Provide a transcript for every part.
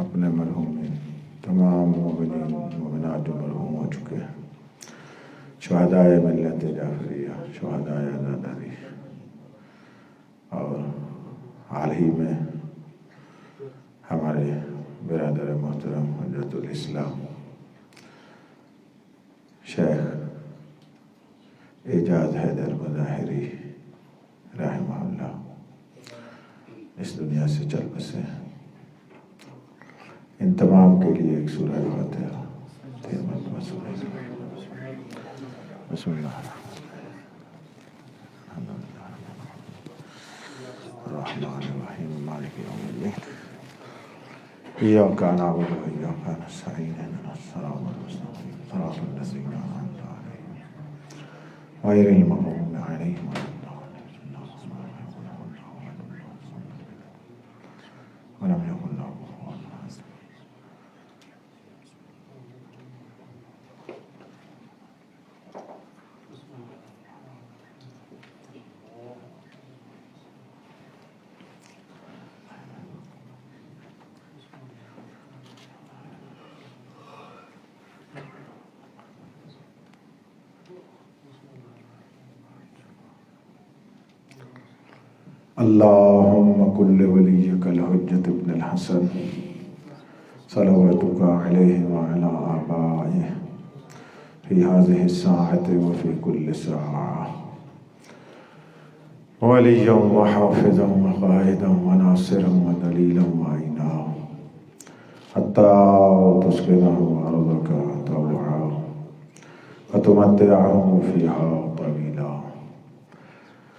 اپنے مرحومین تمام مومنین مومنات جو مرحوم ہو چکے ہیں، شہدائے ملت جعفریہ، شہدائے آزاداری، اور حال ہی میں ہمارے برادر محترم حجت الاسلام شیخ اعجاز حیدر مظاہری رحمہ اللہ اس دنیا سے چل بسے ہیں۔ ان تمام کے لیے ایک سورہ فاتحہ تین مرتبہ سورہ بسم اللہ الرحمن الرحیم مالک یوم الدین ایاک نعبد و ایاک نستعین اهدنا الصراط المستقیم صراط الذین انعمت علیہم غیر المغضوب علیہم ولا الضالین ولم یکن له کفوا احد۔ اللهم كن لوليك الحجة ابن الحسن صلواتك عليه وعلى آبائه في هذه الساعة وفي كل ساعة وليا وحافظا وقائدا وناصرا ودليلا وعينا حتى تسكنه أرضك طوعا وتمتعه فيها طويلا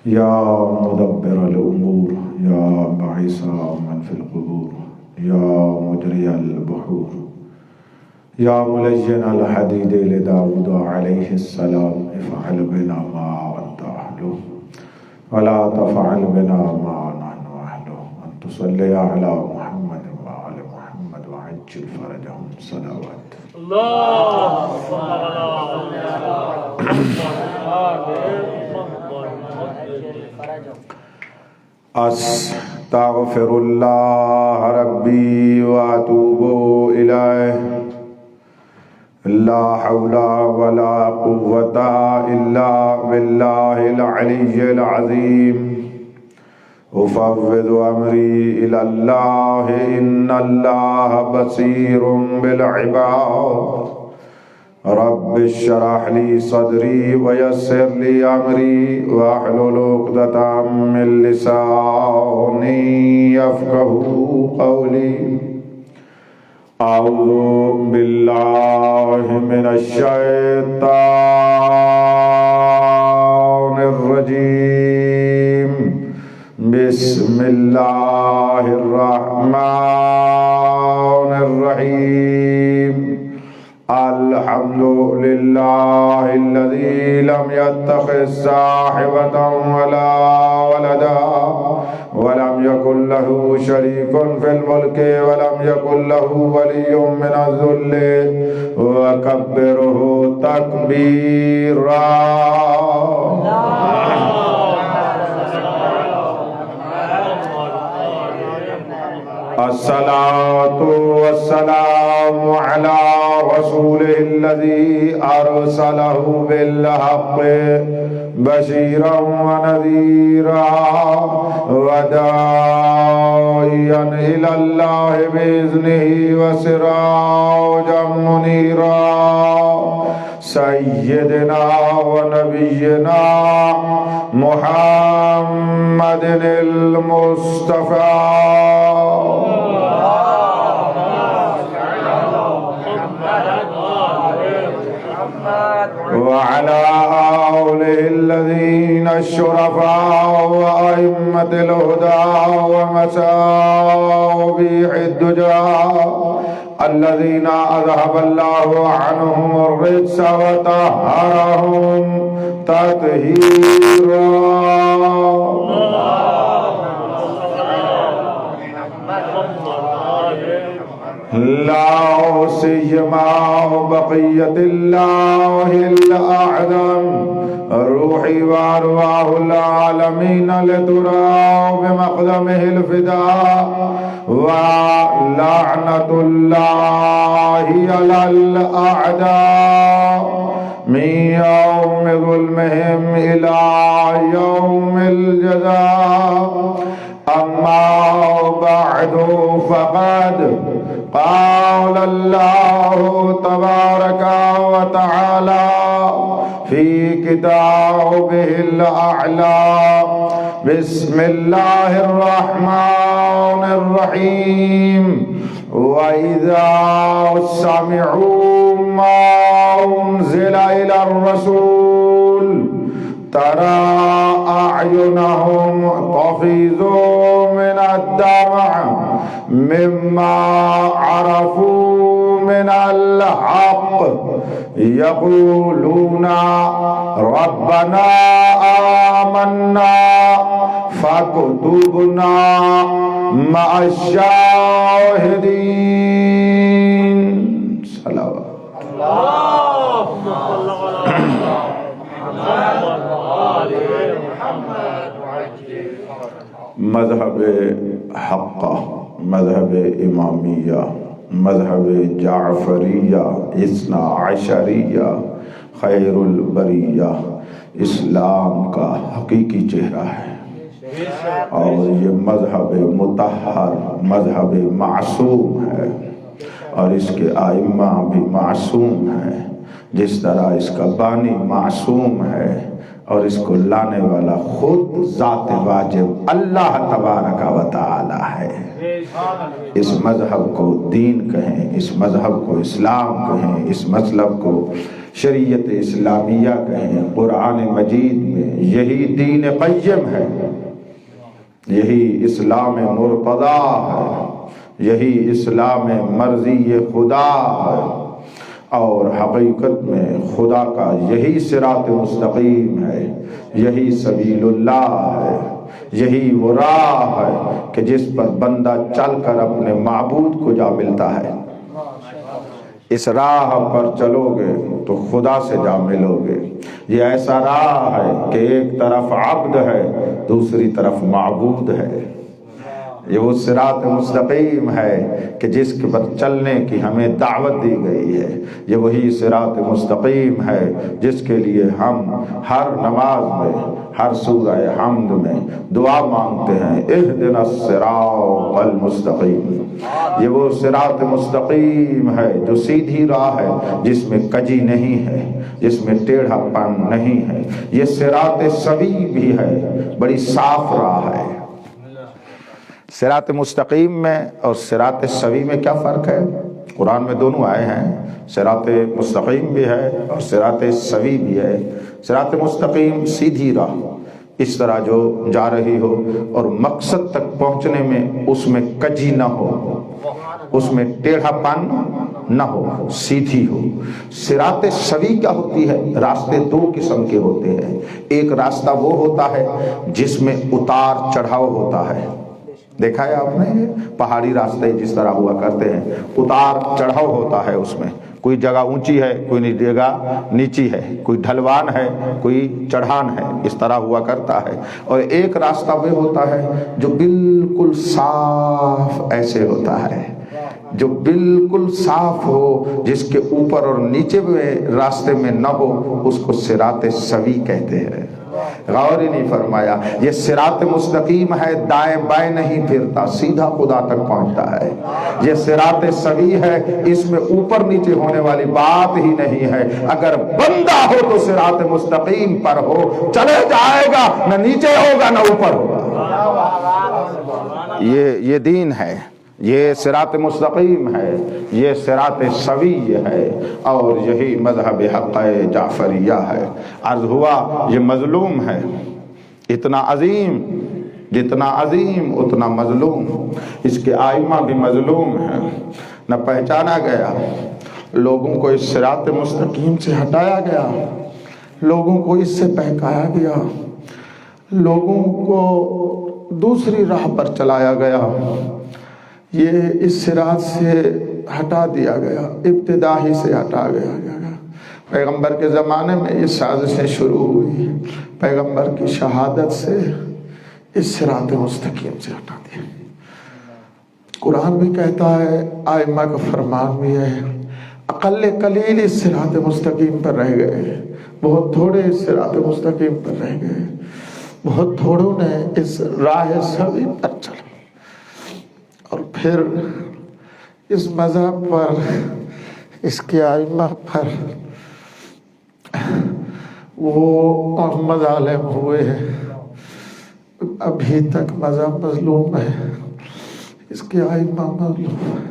یا مدبر الامور، یا باعث من فی القبور، یا مجری البحور، یا ملین الحدید لداود علیہ السلام افعل بنا ما انت اہلہ ولا تفعل بنا ما نحن اہلہ ان تصلی علی محمد وآل محمد وعجل فرجهم صلوات استغفر اللہ ربی واتوب الیہ لا حول ولا قوة الا باللہ العلی العظیم افوض امری الی اللہ ان اللہ بصیر بالعباد رب اشرح لي صدري ويسر لي أمري واحلل عقدة من لساني يفقهوا قولي أعوذ بالله من الشيطان الرجيم بسم الله الرحمن الرحيم الحمد لله الذي لم يتخذ صاحبة ولا ولدا ولم يكن له شريك في الملك ولم يكن له ولي من الذل وكبره تكبيرا الصلاة والسلام على رسوله الذي أرسله بالحق بشيرا ونذيرا وداعيا إلى الله بإذنه وسراجا منيرا سيدنا ونبينا محمد المصطفى وعلى آله الذين الشرفاء وأئمة الهدى ومصابيح الدجى الذين أذهب الله عنهم الرجس وطهرهم تطهيرا لا سيما بقية الله الأعظم روحي وأرواح العالمين لترى بمقدمه الفداء ولعنة الله على الأعداء من يوم ظلمهم إلى يوم الجزاء. أما بعد فقد قال الله تبارك وتعالى في كتابه الأعلى: بسم الله الرحمن الرحيم. وإذا سمعوا ما أنزل إلى الرسول ترى أعينهم تفيض من الدمع مما عرفوا من الحق يقولون ربنا آمنا فاكتبنا مع الشاهدين. صلوات اللهم صل على محمد وآل محمد وعجل. مذہب حقہ، مذہب امامیہ، مذہب جعفریہ، اثنا عشریہ، خیر البریہ اسلام کا حقیقی چہرہ ہے، اور یہ مذہب مطہر، مذہب معصوم ہے، اور اس کے ائمہ بھی معصوم ہیں، جس طرح اس کا بانی معصوم ہے، اور اس کو لانے والا خود ذات واجب اللہ تبارک و تعالی ہے۔ اس مذہب کو دین کہیں، اس مذہب کو اسلام کہیں، اس مذہب کو شریعت اسلامیہ کہیں، قرآن مجید میں یہی دین قیم ہے، یہی اسلام مرتضی ہے، یہی اسلام مرضی خدا ہے، اور حقیقت میں خدا کا یہی صراط مستقیم ہے، یہی سبیل اللہ ہے، یہی وہ راہ ہے کہ جس پر بندہ چل کر اپنے معبود کو جا ملتا ہے۔ اس راہ پر چلو گے تو خدا سے جا ملو گے۔ یہ ایسا راہ ہے کہ ایک طرف عبد ہے، دوسری طرف معبود ہے۔ یہ وہ صراط مستقیم ہے کہ جس کے پر چلنے کی ہمیں دعوت دی گئی ہے۔ یہ وہی صراط مستقیم ہے جس کے لیے ہم ہر نماز میں، ہر سورہ حمد میں دعا مانگتے ہیں: اہدنا الصراط المستقیم۔ یہ وہ صراط مستقیم ہے جو سیدھی راہ ہے، جس میں کجی نہیں ہے، جس میں ٹیڑھا پن نہیں ہے۔ یہ صراط سوی بھی ہے، بڑی صاف راہ ہے۔ صراط مستقیم میں اور صراط سوی میں کیا فرق ہے؟ قرآن میں دونوں آئے ہیں، صراط مستقیم بھی ہے اور صراط سوی بھی ہے۔ صراط مستقیم سیدھی راہ، اس طرح جو جا رہی ہو اور مقصد تک پہنچنے میں اس میں کجی نہ ہو، اس میں ٹیڑھا پن نہ ہو، سیدھی ہو۔ صراط سوی کیا ہوتی ہے؟ راستے دو قسم کے ہوتے ہیں۔ ایک راستہ وہ ہوتا ہے جس میں اتار چڑھاؤ ہوتا ہے، دیکھا ہے آپ نے؟ پہاڑی راستے جس طرح ہوا کرتے ہیں، اتار چڑھاؤ ہوتا ہے، اس میں کوئی جگہ اونچی ہے، کوئی جگہ نیچی ہے، کوئی ڈھلوان ہے، کوئی چڑھان ہے، اس طرح ہوا کرتا ہے۔ اور ایک راستہ وہ ہوتا ہے جو بالکل صاف ایسے ہوتا ہے، جو بالکل صاف ہو، جس کے اوپر اور نیچے میں راستے میں نہ ہو، اس کو صراط سوی کہتے ہیں۔ غور ہی نہیں فرمایا۔ یہ صراط مستقیم ہے، دائیں بائیں نہیں پھرتا، سیدھا خدا تک پہنچتا ہے۔ یہ صراط سوی ہے، اس میں اوپر نیچے ہونے والی بات ہی نہیں ہے۔ اگر بندہ ہو تو صراط مستقیم پر ہو، چلے جائے گا، نہ نیچے ہوگا نہ اوپر ہوگا۔ یہ دین ہے، یہ صراط مستقیم ہے، یہ صراط سوی ہے، اور یہی مذہب حق جعفریہ ہے۔ عرض ہوا یہ مظلوم ہے، اتنا عظیم، جتنا عظیم اتنا مظلوم۔ اس کے ائمہ بھی مظلوم ہیں، نہ پہچانا گیا، لوگوں کو اس صراط مستقیم سے ہٹایا گیا، لوگوں کو اس سے بہکایا گیا، لوگوں کو دوسری راہ پر چلایا گیا۔ یہ اس صراط سے ہٹا دیا گیا، ابتدا ہی سے ہٹا گیا گیا۔ پیغمبر کے زمانے میں یہ سازشیں شروع ہوئی، پیغمبر کی شہادت سے اس صراط مستقیم سے ہٹا دیا۔ قرآن بھی کہتا ہے، آئمہ کا فرمان بھی ہے، اقل قلیل اس صراط مستقیم پر رہ گئے، بہت تھوڑے اس صراط مستقیم پر رہ گئے، بہت تھوڑوں نے اس راہ سوی پر چلے، اور پھر اس مذہب پر، اس کے آئمہ پر وہ مظالم ہوئے ہیں۔ ابھی تک مذہب مظلوم ہے، اس کے آئمہ مظلوم ہے۔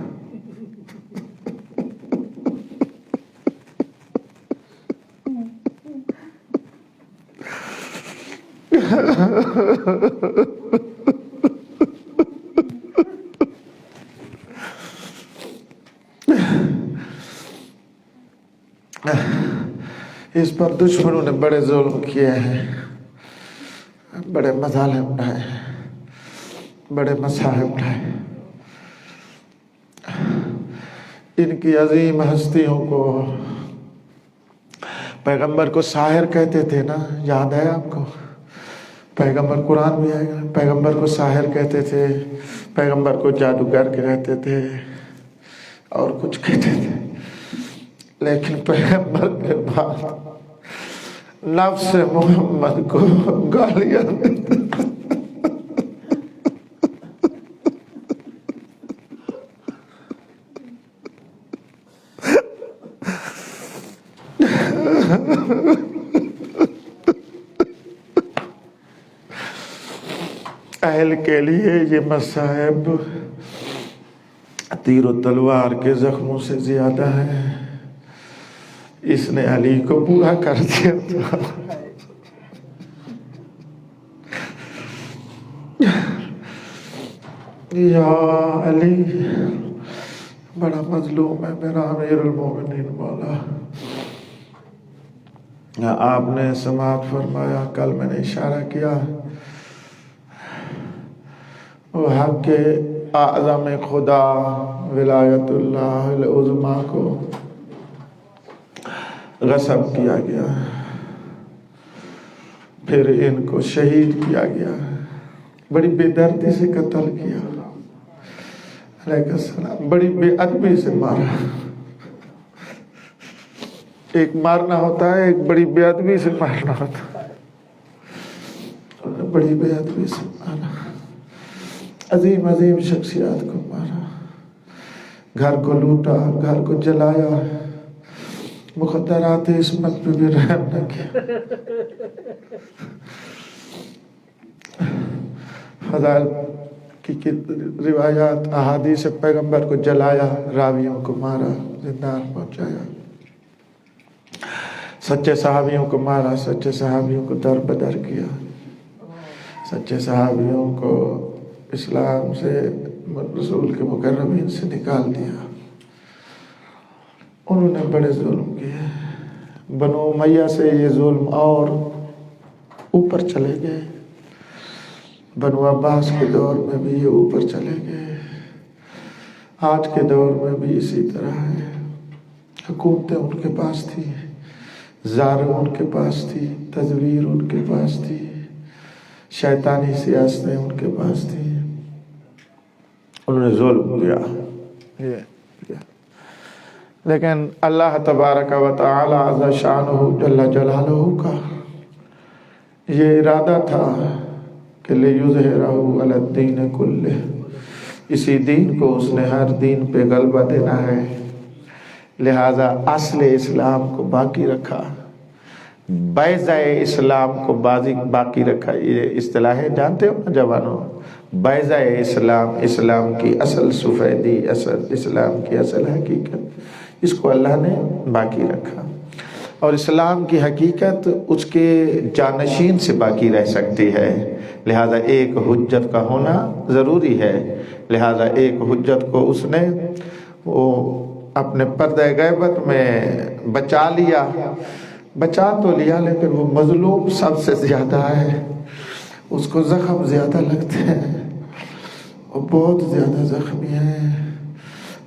اس پر دشمنوں نے بڑے ظلم کیے ہیں، بڑے مظالم اٹھائے ہیں، بڑے مصائب اٹھائے۔ ان کی عظیم ہستیوں کو پیغمبر کو ساحر کہتے تھے نا، یاد ہے آپ کو؟ پیغمبر، قرآن بھی آئے گا، پیغمبر کو ساحر کہتے تھے، پیغمبر کو جادوگر کہتے تھے اور کچھ کہتے تھے، لیکن پیغمبر کے بعد نفس محمد کو گالیاں دیتے تھے۔ اہل کے لیے یہ مصائب تیر و تلوار کے زخموں سے زیادہ ہے۔ اس نے علی کو پورا کر دیا تھا۔ یا علی بڑا مظلوم ہے میرا امیر المومنین مولا۔ آپ نے سماعت فرمایا، کل میں نے اشارہ کیا، وہ حق کے اعظم خدا ولایت اللہ العظمیٰ کو غصب کیا گیا، پھر ان کو شہید کیا گیا، بڑی بے دردی سے قتل کیا، علیہ السلام، بڑی بے ادبی سے مارا۔ ایک مارنا ہوتا ہے، ایک بڑی بے ادبی سے مارنا ہوتا ہے، بڑی بے ادبی سے مارا، عظیم عظیم شخصیات کو مارا، گھر کو لوٹا، گھر کو جلایا، مخدرات عصمت پہ بھی رحم نہ کیا۔ فضائل کی روایات احادیث پیغمبر کو جلایا، راویوں کو مارا، زندان پہنچایا، سچے صحابیوں کو مارا، سچے صحابیوں کو در بدر کیا، سچے صحابیوں کو اسلام سے، رسول کے مکرمین سے نکال دیا۔ انہوں نے بڑے ظلم کیے، بنو امیہ سے یہ ظلم اور اوپر چلے گئے، بنو عباس کے دور میں بھی یہ اوپر چلے گئے، آج کے دور میں بھی اسی طرح ہے۔ حکومتیں ان کے پاس تھی، ظالم ان کے پاس تھی، تزویر ان کے پاس تھی، شیطانی سیاستیں ان کے پاس تھی، انہوں نے ظلم کیا۔ لیکن اللہ تبارک و تعالی عز شانہ جل جلالہ کا یہ ارادہ تھا کہ لِیُظْہِرَهُ عَلَى الدِّینِ كُلِّهِ، اسی دین کو اس نے ہر دین پہ غلبہ دینا ہے، لہذا اصل اسلام کو باقی رکھا، بیضہ اسلام کو باقی رکھا۔ یہ اصطلاح جانتے ہو نا جوانوں، بیضہ اسلام، اسلام کی اصل سفیدی، اصل اسلام کی اصل حقیقت، اس کو اللہ نے باقی رکھا، اور اسلام کی حقیقت اس کے جانشین سے باقی رہ سکتی ہے، لہذا ایک حجت کا ہونا ضروری ہے، لہذا ایک حجت کو اس نے وہ اپنے پردہ غیبت میں بچا لیا، بچا تو لیا لیکن وہ مظلوم سب سے زیادہ ہے، اس کو زخم زیادہ لگتے ہیں، وہ بہت زیادہ زخمی ہے،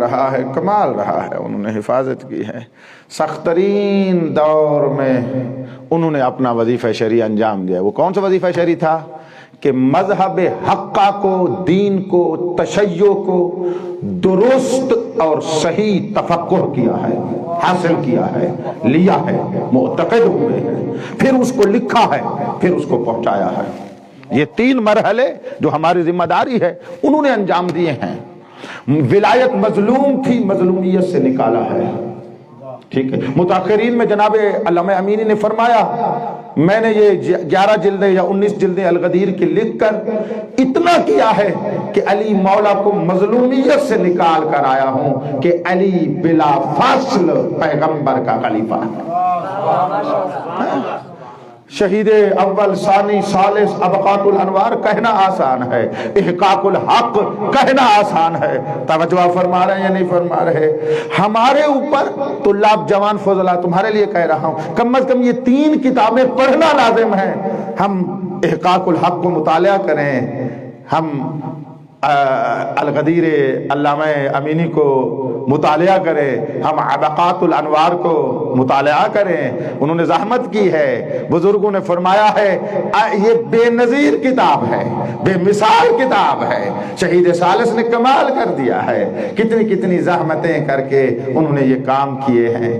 رہا ہے، کمال رہا ہے، انہوں نے حفاظت کی ہے۔ سخت ترین دور میں انہوں نے اپنا وظیفہ شرعی انجام دیا۔ وہ کون سا وظیفہ شرعی تھا کہ مذہب حقہ کو، دین کو، تشیع کو درست اور صحیح تفقہ کیا ہے، حاصل کیا ہے، لیا ہے، معتقد ہوئے ہیں، پھر اس کو لکھا ہے، پھر اس کو پہنچایا ہے۔ یہ 3 مرحلے جو ہماری ذمہ داری ہے انہوں نے انجام دیے ہیں۔ ولایت مظلوم تھی، مظلومیت سے نکالا ہے، ٹھیک ہے۔ متاخرین میں جناب علامہ امینی نے فرمایا میں نے یہ 11 جلدیں یا 19 جلدیں الغدیر کی لکھ کر اتنا کیا ہے کہ علی مولا کو مظلومیت سے نکال کر آیا ہوں کہ علی بلا فاصل پیغمبر کا خلیفہ ہے۔ شہید اول ثانی ثالث ابقات الانوار کہنا آسان ہے، احقاق الحق کہنا آسان ہے۔ توجہ فرما رہے ہیں یا نہیں فرما رہے؟ ہمارے اوپر طلاب جوان فضلہ تمہارے لیے کہہ رہا ہوں کم از کم یہ 3 کتابیں پڑھنا لازم ہے۔ ہم احقاق الحق کو مطالعہ کریں، ہم الغدیر علامہ امینی کو مطالعہ کریں، ہم ابقات الانوار کو مطالعہ کریں۔ انہوں نے زحمت کی ہے، بزرگوں نے فرمایا ہے یہ بے نظیر کتاب ہے، بے مثال کتاب ہے۔ شہید ثالث نے کمال کر دیا ہے، کتنی کتنی زحمتیں کر کے انہوں نے یہ کام کیے ہیں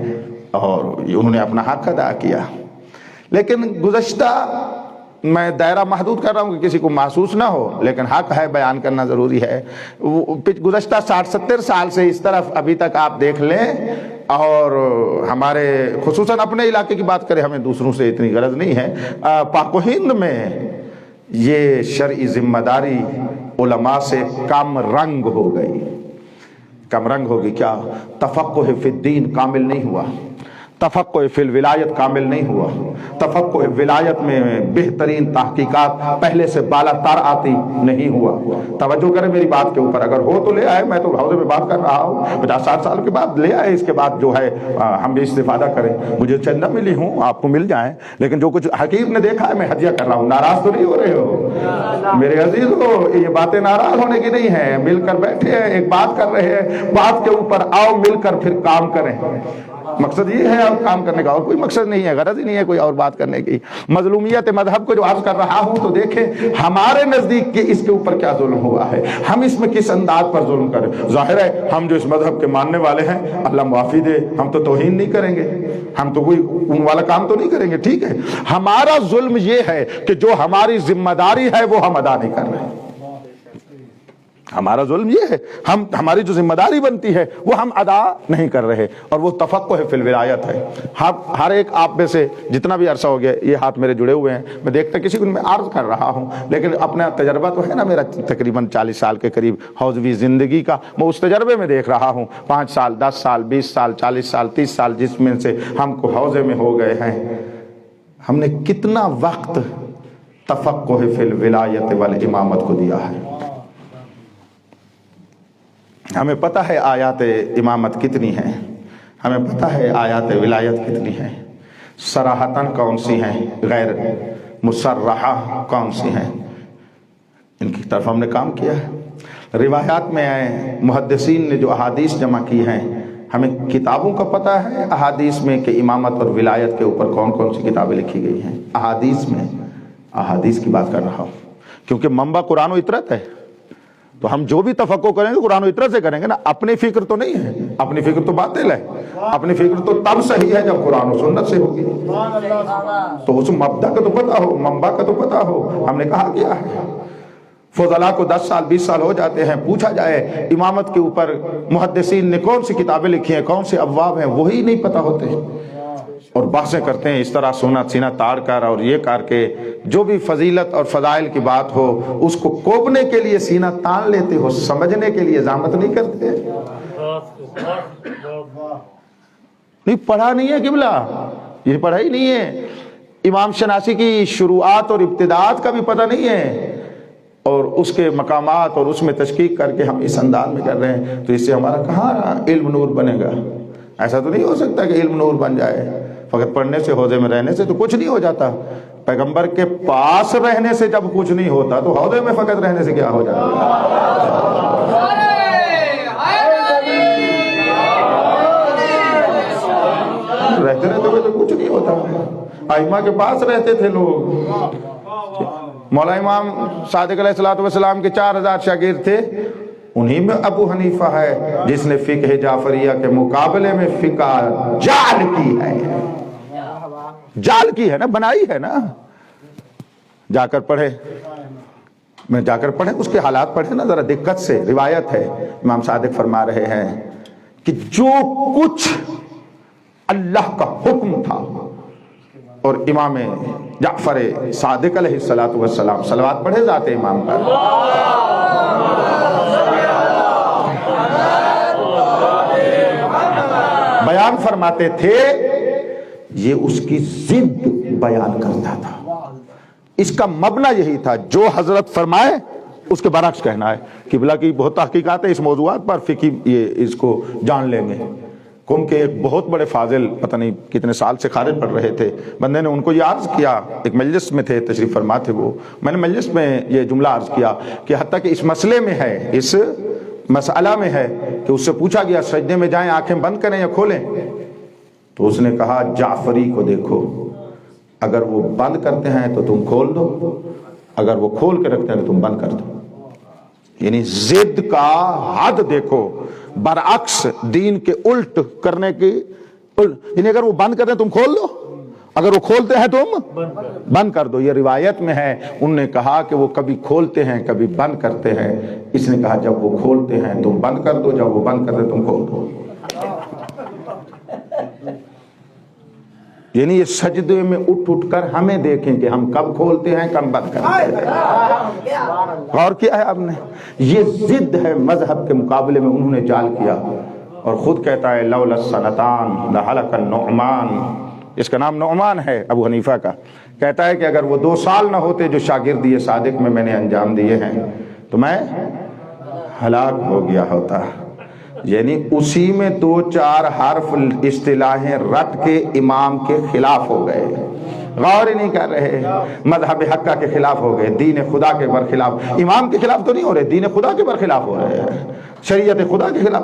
اور انہوں نے اپنا حق ادا کیا۔ لیکن گزشتہ میں دائرہ محدود کر رہا ہوں کہ کسی کو محسوس نہ ہو، لیکن حق ہے، بیان کرنا ضروری ہے۔ گزشتہ 60-70 سال سے اس طرف ابھی تک آپ دیکھ لیں، اور ہمارے خصوصاً اپنے علاقے کی بات کریں، ہمیں دوسروں سے اتنی غرض نہیں ہے، پاک و ہند میں یہ شرعی ذمہ داری علماء سے کم رنگ ہو گئی، کم رنگ ہوگی۔ کیا تفقہ فی الدین کامل نہیں ہوا، تفقہ فی الولایت کامل نہیں ہوا، تفقہ ولایت میں بہترین تحقیقات پہلے سے بالا تر آتی نہیں ہوا۔ توجہ کریں میری بات کے اوپر، اگر ہو تو لے آئے، میں تو حوضے میں بات کر رہا ہوں، 50-60 سال کے بعد لے آئے، اس کے بعد جو ہے ہم بھی استفادہ کریں۔ مجھے چند نہ ملی ہوں، آپ کو مل جائیں، لیکن جو کچھ حکیم نے دیکھا ہے میں ہدیہ کر رہا ہوں۔ ناراض تو نہیں ہو رہے ہو میرے عزیز ہو؟ یہ باتیں ناراض ہونے کی نہیں ہیں، مل کر بیٹھے ہیں، ایک بات کر رہے ہیں، بات کے اوپر آؤ مل کر پھر کام کریں۔ مقصد یہ ہے اور کام کرنے کا، اور کوئی مقصد نہیں ہے، غرض ہی نہیں ہے کوئی اور بات کرنے کی۔ مظلومیت مذہب کو جو عرض کر رہا ہوں تو دیکھیں ہمارے نزدیک کہ اس کے اوپر کیا ظلم ہوا ہے، ہم اس میں کس انداز پر ظلم کریں۔ ظاہر ہے ہم جو اس مذہب کے ماننے والے ہیں اللہ معافی دے، ہم تو توہین نہیں کریں گے، ہم تو کوئی ان والا کام تو نہیں کریں گے، ٹھیک ہے۔ ہمارا ظلم یہ ہے کہ جو ہماری ذمہ داری ہے وہ ہم ادا نہیں کر رہے۔ ہمارا ظلم یہ ہے ہماری جو ذمہ داری بنتی ہے وہ ہم ادا نہیں کر رہے، اور وہ تفقہ فی الولایت ہے۔ ہر ایک آپ میں سے جتنا بھی عرصہ ہو گیا یہ ہاتھ میرے جڑے ہوئے ہیں، میں دیکھتا کسی کو میں عرض کر رہا ہوں، لیکن اپنا تجربہ تو ہے نا میرا تقریباً 40 سال کے قریب حوضوی زندگی کا، میں اس تجربے میں دیکھ رہا ہوں 5 سال 10 سال 20 سال 40 سال 30 سال جس میں سے ہم کو حوضے میں ہو گئے ہیں، ہم نے کتنا وقت تفقہ فی الولایت والامامت کو دیا ہے۔ ہمیں پتہ ہے آیات امامت کتنی ہیں، ہمیں پتہ ہے آیات ولایت کتنی ہیں، صراحتاً کون سی ہیں، غیر مصرحہ کون سی ہیں، ان کی طرف ہم نے کام کیا ہے۔ روایات میں محدثین نے جو احادیث جمع کی ہیں، ہمیں کتابوں کا پتہ ہے احادیث میں کہ امامت اور ولایت کے اوپر کون کون سی کتابیں لکھی گئی ہیں۔ احادیث میں، احادیث کی بات کر رہا ہوں، کیونکہ منبع قرآن و اطرت ہے، تو ہم جو بھی تفقہ کریں گے قرآن و اطرت سے کریں گے نا، اپنی فکر تو نہیں ہے، اپنی فکر تو باطل ہے، اپنی فکر تو تب صحیح ہے جب قرآن و سنت سے ہوگی، تو اس مبدا کا تو پتہ ہو، منبع کا تو پتہ ہو۔ ہم نے کہا کیا ہے، فضلاء کو 10 سال 20 سال ہو جاتے ہیں، پوچھا جائے امامت کے اوپر محدثین نے کون سی کتابیں لکھی ہیں، کون سے ابواب ہیں، وہی نہیں پتہ ہوتے، اور بحثیں کرتے ہیں اس طرح سینہ تاڑ کر اور یہ کر کے، جو بھی فضیلت اور فضائل کی بات ہو اس کو کوبنے کے لیے سینہ تان لیتے ہو، سمجھنے کے لیے زحمت نہیں کرتے۔ نہیں پڑھا نہیں ہے قبلہ، یہ پڑھائی نہیں ہے، امام شناسی کی شروعات اور ابتداءات کا بھی پتہ نہیں ہے، اور اس کے مقامات اور اس میں تشکیک کر کے ہم اس انداز میں کر رہے ہیں، تو اس سے ہمارا کہاں علم نور بنے گا؟ ایسا تو نہیں ہو سکتا کہ علم نور بن جائے، فقط پڑھنے سے حوضے میں رہنے سے تو کچھ نہیں ہو جاتا۔ پیغمبر کے پاس رہنے سے جب کچھ نہیں ہوتا تو حوضے میں فقط رہنے سے کیا ہو جائے گا؟ رہتے ہوئے تو کچھ نہیں ہوتا. ائمہ کے پاس رہتے تھے لوگ. مولا امام صادق علیہ السلام کے 4000 شاگرد تھے. انہی میں ابو حنیفہ ہے جس نے فقہ جعفریہ کے مقابلے میں فقہ جعل کی ہے. جعل کی ہے نا، بنائی ہے نا. جا کر پڑھے، میں جا کر پڑھیں، اس کے حالات پڑھیں نا ذرا دقت سے. روایت ہے امام صادق فرما رہے ہیں کہ جو کچھ اللہ کا حکم تھا اور امام جعفر صادق علیہ السلام صلوات پڑھے ذات امام پر، بیان فرماتے تھے، یہ اس کی ضد بیان کرتا تھا. اس کا مبنی یہی تھا جو حضرت فرمائے اس کے برعکس کہنا ہے. قبلہ کی بہت تحقیقات ہیں اس موضوعات پر، فقہی یہ اس کو جان لیں گے. قم کے ایک بہت بڑے فاضل پتہ نہیں کتنے سال سے خارج پڑھ رہے تھے، بندے نے ان کو یہ عرض کیا، ایک مجلس میں تھے، تشریف فرما تھے وہ. میں نے مجلس میں یہ جملہ عرض کیا کہ حتیٰ کہ اس مسئلے میں ہے، اس مسئلہ میں ہے کہ اس سے پوچھا گیا سجدے میں جائیں آنکھیں بند کریں یا کھولیں؟ تو اس نے کہا جعفری کو دیکھو، اگر وہ بند کرتے ہیں تو تم کھول دو، اگر وہ کھول کے رکھتے ہیں تو تم بند کر دو. یعنی ضد کا حد دیکھو، برعکس دین کے الٹ کرنے کی. یعنی اگر وہ بند کرتے ہیں تم کھول دو، اگر وہ کھولتے ہیں تم بند کر دو. یہ روایت میں ہے. انہوں نے کہا کہ وہ کبھی کھولتے ہیں کبھی بند کرتے ہیں. اس نے کہا جب وہ کھولتے ہیں تم بند کر دو، جب وہ بند کرتے ہیں تم کھول دو. یعنی یہ سجدے میں اٹھ کر ہمیں دیکھیں کہ ہم کب کھولتے ہیں کب بند کرتے ہیں. غور کیا ہے آپ نے؟ یہ ضد ہے مذہب کے مقابلے میں انہوں نے جعل کیا. اور خود کہتا ہے لولا السنتان لہلک النعمان. اس کا نام نعمان ہے ابو حنیفہ کا. کہتا ہے کہ اگر وہ 2 سال نہ ہوتے جو شاگردی صادق میں نے انجام دیے ہیں تو میں ہلاک ہو گیا ہوتا. یعنی اسی میں 2-4 حرف اصطلاحیں رٹ کے امام کے خلاف ہو گئے. غور ہی نہیں کر رہے. مذہب حقہ کے خلاف ہو گئے، دین خدا کے برخلاف. امام کے خلاف تو نہیں ہو رہے، دین خدا کے برخلاف ہو رہے ہیں، شریعت خدا کے خلاف،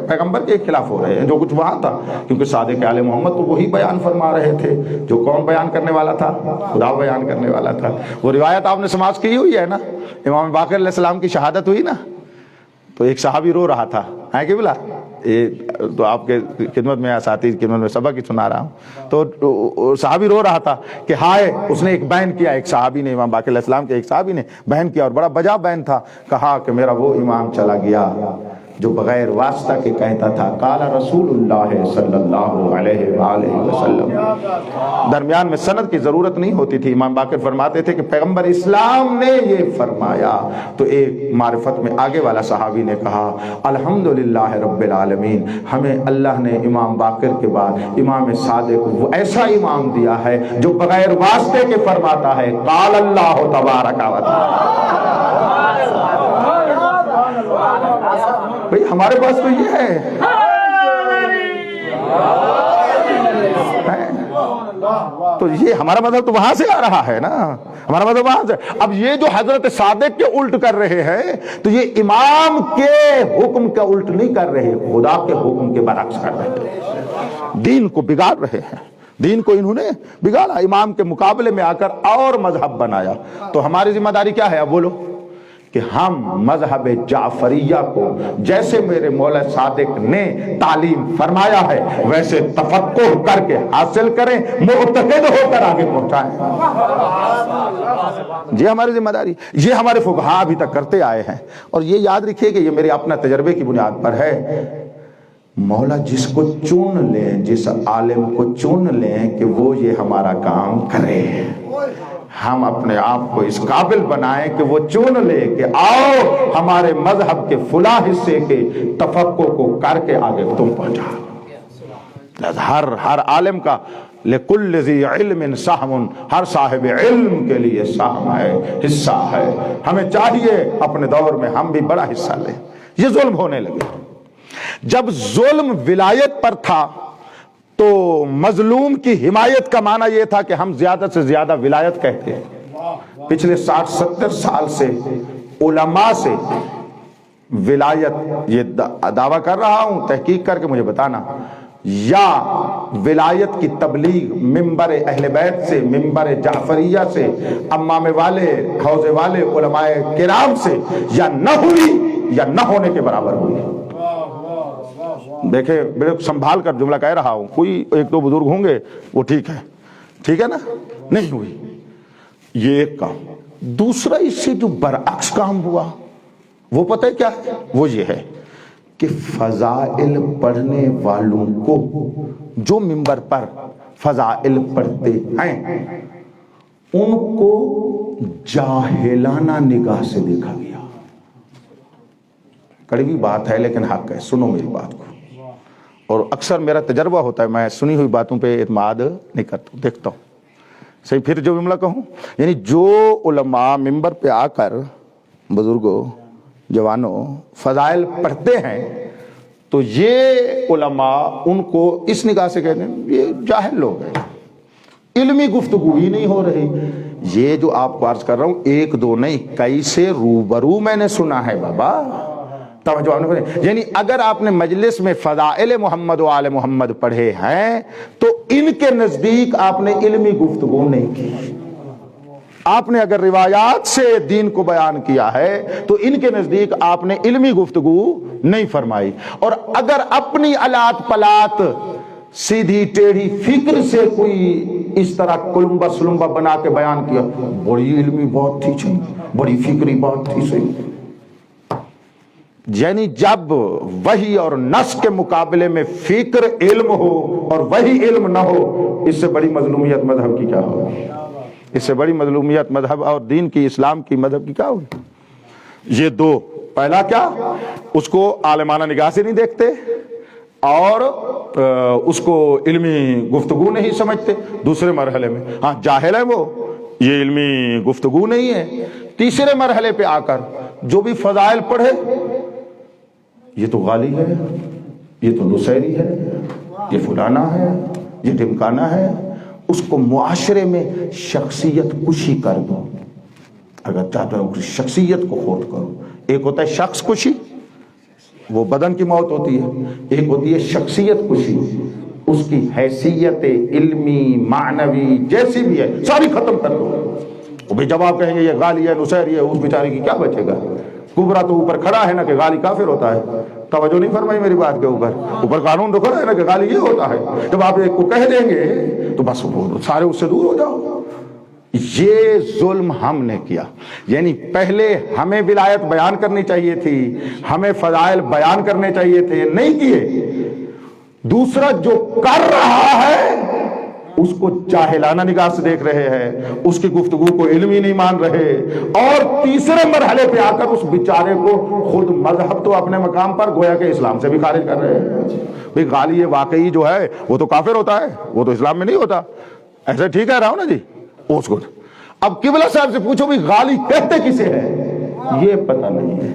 پیغمبر کے خلاف ہو رہے ہیں جو کچھ وہاں تھا. کیونکہ صادق آل محمد تو وہی بیان فرما رہے تھے جو کون بیان کرنے والا تھا؟ خدا بیان کرنے والا تھا. وہ روایت آپ نے سماعت کی ہوئی ہے نا، امام باقر علیہ السلام کی شہادت ہوئی نا، تو ایک صحابی رو رہا تھا. ہے کہ بلا یہ تو آپ کے خدمت میں اساتذہ خدمت میں سبق ہی سنا رہا ہوں. تو صحابی رو رہا تھا کہ ہائے، اس نے ایک بیان کیا، ایک صحابی نے، امام باقر علیہ السلام کے ایک صحابی نے بیان کیا اور بڑا بجا بیان تھا. کہا کہ میرا وہ امام چلا گیا جو بغیر واسطہ کے کہتا تھا قال رسول اللہ صلی اللہ علیہ وآلہ وسلم. درمیان میں سند کی ضرورت نہیں ہوتی تھی. امام باقر فرماتے تھے کہ پیغمبر اسلام نے یہ فرمایا. تو ایک معرفت میں آگے والا صحابی نے کہا الحمدللہ رب العالمین، ہمیں اللہ نے امام باقر کے بعد امام صادق وہ ایسا امام دیا ہے جو بغیر واسطے کے فرماتا ہے قال اللہ تبارک و تعالی. بھئی ہمارے پاس تو یہ ہے. تو یہ ہمارا مذہب تو وہاں سے آ رہا ہے نا، ہمارا مذہب وہاں سے. اب یہ جو حضرت صادق کے الٹ کر رہے ہیں تو یہ امام کے حکم کا الٹ نہیں کر رہے، خدا کے حکم کے برعکس کر رہے ہیں. دین کو بگاڑ رہے ہیں، دین کو انہوں نے بگاڑا، امام کے مقابلے میں آ کر اور مذہب بنایا. تو ہماری ذمہ داری کیا ہے؟ اب بولو کہ ہم مذہب جعفریہ کو جیسے میرے مولا صادق نے تعلیم فرمایا ہے ویسے تفقہ کر کے حاصل کریں، معتقد ہو کر آگے پہنچائیں. یہ ہماری ذمہ داری، یہ ہمارے فقہاء ابھی تک کرتے آئے ہیں. اور یہ یاد رکھیے کہ یہ میرے اپنا تجربے کی بنیاد پر ہے. مولا جس کو چن لیں، جس عالم کو چن لیں کہ وہ یہ ہمارا کام کرے، ہم اپنے آپ کو اس قابل بنائیں کہ وہ چن لے کہ آؤ ہمارے مذہب کے فلاں حصے کے تفقہ کو کر کے آگے تم پہنچا. ہر عالم کا لکل ذی علم سہم، ہر صاحب علم کے لیے سہم ہے، حصہ ہے. ہمیں چاہیے اپنے دور میں ہم بھی بڑا حصہ لیں. یہ ظلم ہونے لگے. جب ظلم ولایت پر تھا تو مظلوم کی حمایت کا معنی یہ تھا کہ ہم زیادہ سے زیادہ ولایت کہتے ہیں. پچھلے 60-70 سال سے علماء سے ولایت، یہ دعویٰ کر رہا ہوں، تحقیق کر کے مجھے بتانا، یا ولایت کی تبلیغ ممبر اہل بیت سے، ممبر جعفریہ سے، امام والے، حوض والے علماء کرام سے یا نہ ہوئی یا نہ ہونے کے برابر ہوئی۔ دیکھیں میرے سنبھال کر جملہ کہہ رہا ہوں، کوئی ایک دو بزرگ ہوں گے وہ ٹھیک ہے نا، نہیں ہوئی، یہ ایک کام۔ دوسرا اس سے جو برعکس کام ہوا وہ پتہ ہے کیا ہے؟ وہ یہ ہے کہ فضائل پڑھنے والوں کو، جو منبر پر فضائل پڑھتے ہیں، ان کو جاہلانہ نگاہ سے دیکھا گیا۔ کڑوی بات ہے لیکن حق ہے، سنو میری بات کو۔ اور اکثر میرا تجربہ ہوتا ہے، میں سنی ہوئی باتوں پہ اعتماد نہیں کرتا ہوں، دیکھتا ہوں صحیح۔ پھر جو جملہ کہوں، یعنی جو علماء منبر پہ آ کر، بزرگوں، جوانوں، فضائل پڑھتے ہیں، تو یہ علماء ان کو اس نگاہ سے کہتے ہیں یہ جاہل لوگ ہیں، علمی گفتگو ہی نہیں ہو رہی۔ یہ جو آپ کو عرض کر رہا ہوں ایک دو نہیں، کئی سے روبرو میں نے سنا ہے بابا، توجہ آپ نے کریں۔ یعنی اگر آپ نے مجلس میں فضائل محمد و آل محمد پڑھے ہیں تو ان کے نزدیک آپ نے علمی گفتگو نہیں کی۔ آپ نے اگر روایات سے دین کو بیان کیا ہے تو ان کے نزدیک آپ نے علمی گفتگو نہیں فرمائی۔ اور اگر اپنی الات پلات سیدھی ٹیڑھی فکر سے کوئی اس طرح کلمبا سلمبا بنا کے بیان کیا، بڑی علمی بات تھی صحیح، بڑی فکری بات تھی صحیح۔ یعنی جب وحی اور نص کے مقابلے میں فکر علم ہو اور وحی علم نہ ہو، اس سے بڑی مظلومیت مذہب کی کیا ہوگی؟ اس سے بڑی مظلومیت مذہب اور دین کی، اسلام کی، مذہب کی کیا ہوگی؟ یہ دو، پہلا کیا، اس کو عالمانہ نگاہ سے نہیں دیکھتے اور اس کو علمی گفتگو نہیں سمجھتے۔ دوسرے مرحلے میں ہاں جاہل ہے وہ، یہ علمی گفتگو نہیں ہے۔ تیسرے مرحلے پہ آ کر جو بھی فضائل پڑھے، یہ تو غالی ہے، یہ تو نصیری ہے، یہ فلانا ہے، یہ ڈمکانا ہے، اس کو معاشرے میں شخصیت کشی کر دو۔ اگر چاہتے ہو شخصیت کو خود کرو، ایک ہوتا ہے شخص کشی، وہ بدن کی موت ہوتی ہے، ایک ہوتی ہے شخصیت کشی، اس کی حیثیت علمی معنوی جیسی بھی ہے ساری ختم کر دو۔ وہ بھی جب آپ کہیں گے یہ غالی ہے، نصیری ہے، اس بیچارے کی کیا بچے گا؟ کبرا تو اوپر کھڑا ہے نا کہ غالی کافر ہوتا ہے، توجہ نہیں فرمائی میری بات کے اوپر قانون تو کھڑا ہے نا کہ غالی یہ ہوتا ہے۔ جب آپ ایک کو کہہ دیں گے تو بس وہ سارے اس سے دور ہو جاؤ۔ یہ ظلم ہم نے کیا، یعنی پہلے ہمیں ولایت بیان کرنی چاہیے تھی، ہمیں فضائل بیان کرنے چاہیے تھے، نہیں کیے۔ دوسرا جو کر رہا ہے اس کو جاہلانہ نگاہ سے دیکھ رہے ہیں، اس کی گفتگو کو علمی نہیں مان رہے، اور تیسرے مرحلے پہ آ کر اس بیچارے کو خود مذہب تو اپنے مقام پر گویا کہ اسلام سے بھی خارج کر رہے ہیں۔ بھئی غالی واقعی جو ہے وہ تو کافر ہوتا ہے، وہ تو اسلام میں نہیں ہوتا، ایسے ٹھیک ہے رہا ہوں نا جی۔ اس کو اب قبلہ صاحب سے پوچھو بھی غالی کہتے کسے ہے، یہ پتہ نہیں ہے،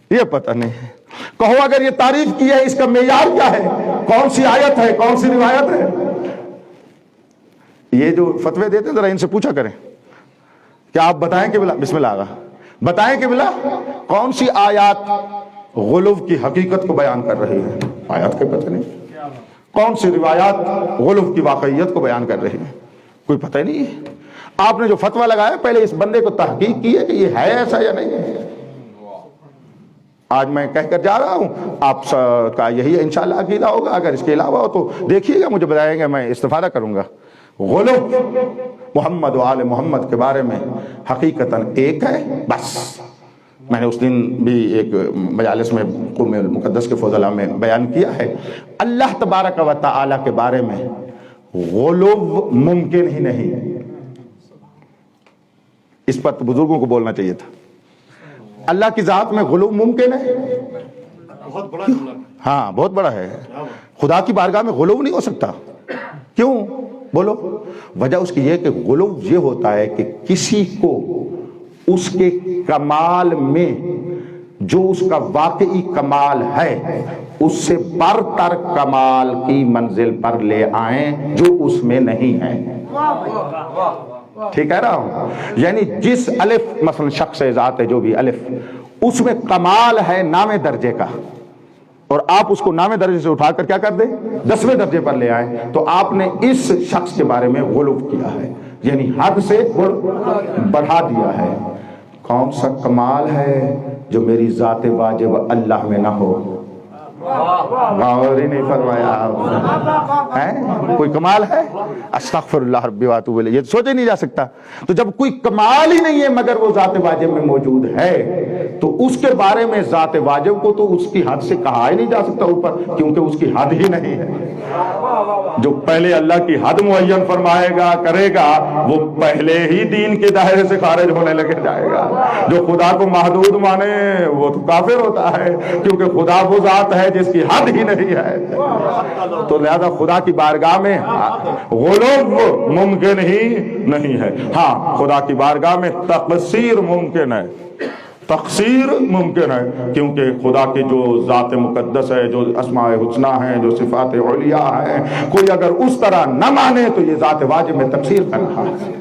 یہ پتہ نہیں ہے۔ کہو اگر یہ تعریف کی ہے اس کا معیار کیا ہے، کون سی آیت ہے، کون سی روایت ہے؟ یہ جو فتوے دیتے ہیں ذرا ان سے پوچھا کریں، کیا آپ بتائیں کہ بلا بسم اللہ آگا بتائیں کہ بلا کون سی آیات غلو کی حقیقت کو بیان کر رہی ہے؟ آیات کے پتہ نہیں۔ کون سی روایات غلو کی واقعیت کو بیان کر رہی ہے؟ کوئی پتہ نہیں ہے۔ آپ نے جو فتویٰ لگایا پہلے اس بندے کو تحقیق کی ہے کہ یہ ہے ایسا یا نہیں ہے۔ آج میں کہہ کر جا رہا ہوں، آپ کا یہی انشاءاللہ عقیدہ ہوگا، اگر اس کے علاوہ ہو تو دیکھیے گا، مجھے بتائیں گے، میں استفادہ کروں گا۔ غلو محمد و آل محمد کے بارے میں حقیقتاً ایک ہے بس۔ میں نے اس دن بھی ایک مجالس میں قرم المقدس کے فضلاء میں بیان کیا ہے، اللہ تبارک و تعالی کے بارے میں غلو ممکن ہی نہیں۔ اس پر تو بزرگوں کو بولنا چاہیے تھا۔ اللہ کی ذات میں غلو ممکن ہے؟ بہت بڑا جملہ، ہاں بہت بڑا ہے۔ خدا کی بارگاہ میں غلو نہیں ہو سکتا، کیوں بولو؟ وجہ اس کی یہ کہ غلو یہ ہوتا ہے کہ کسی کو اس کے کمال میں جو اس کا واقعی کمال ہے اس سے برتر کمال کی منزل پر لے آئیں جو اس میں نہیں ہے۔ ٹھیک ہے رہا ہوں؟ یعنی جس الف مثلا شخص ذات ہے جو بھی الف، اس میں کمال ہے نام درجے کا، اور آپ اس کو 9ویں درجے سے اٹھا کر کیا کر دیں 10ویں درجے پر لے آئیں تو آپ نے اس شخص کے بارے میں غلو کیا ہے، یعنی حد سے بڑھا دیا ہے۔ کون سا کمال ہے جو میری ذات واجب اللہ میں نہ ہو؟ غور ہی نہیں فرمایا آپ نے، کوئی کمال ہے؟ استغفر اللہ ربی واتوب الیہ، یہ سوچا نہیں جا سکتا۔ تو جب کوئی کمال ہی نہیں ہے مگر وہ ذات واجب میں موجود ہے تو اس کے بارے میں ذات واجب کو تو اس کی حد سے کہا ہی نہیں جا سکتا اوپر، کیونکہ اس کی حد ہی نہیں ہے۔ جو پہلے اللہ کی حد معین فرمائے گا کرے گا وہ پہلے ہی دین کے دائرے سے خارج ہونے لگے جائے گا۔ جو خدا کو محدود مانے وہ تو کافر ہوتا ہے، کیونکہ خدا وہ ذات ہے جس کی حد ہی نہیں ہے۔ تو لہذا خدا کی بارگاہ میں غلو ممکن ہی نہیں ہے۔ ہاں خدا کی بارگاہ میں تقصیر ممکن ہے، تقصیر ممکن ہے، کیونکہ خدا کی جو ذات مقدس ہے، جو اسماء حسنہ ہیں، جو صفات علیاء ہیں، کوئی اگر اس طرح نہ مانے تو یہ ذات واجب میں تقصیر کر رہا ہے۔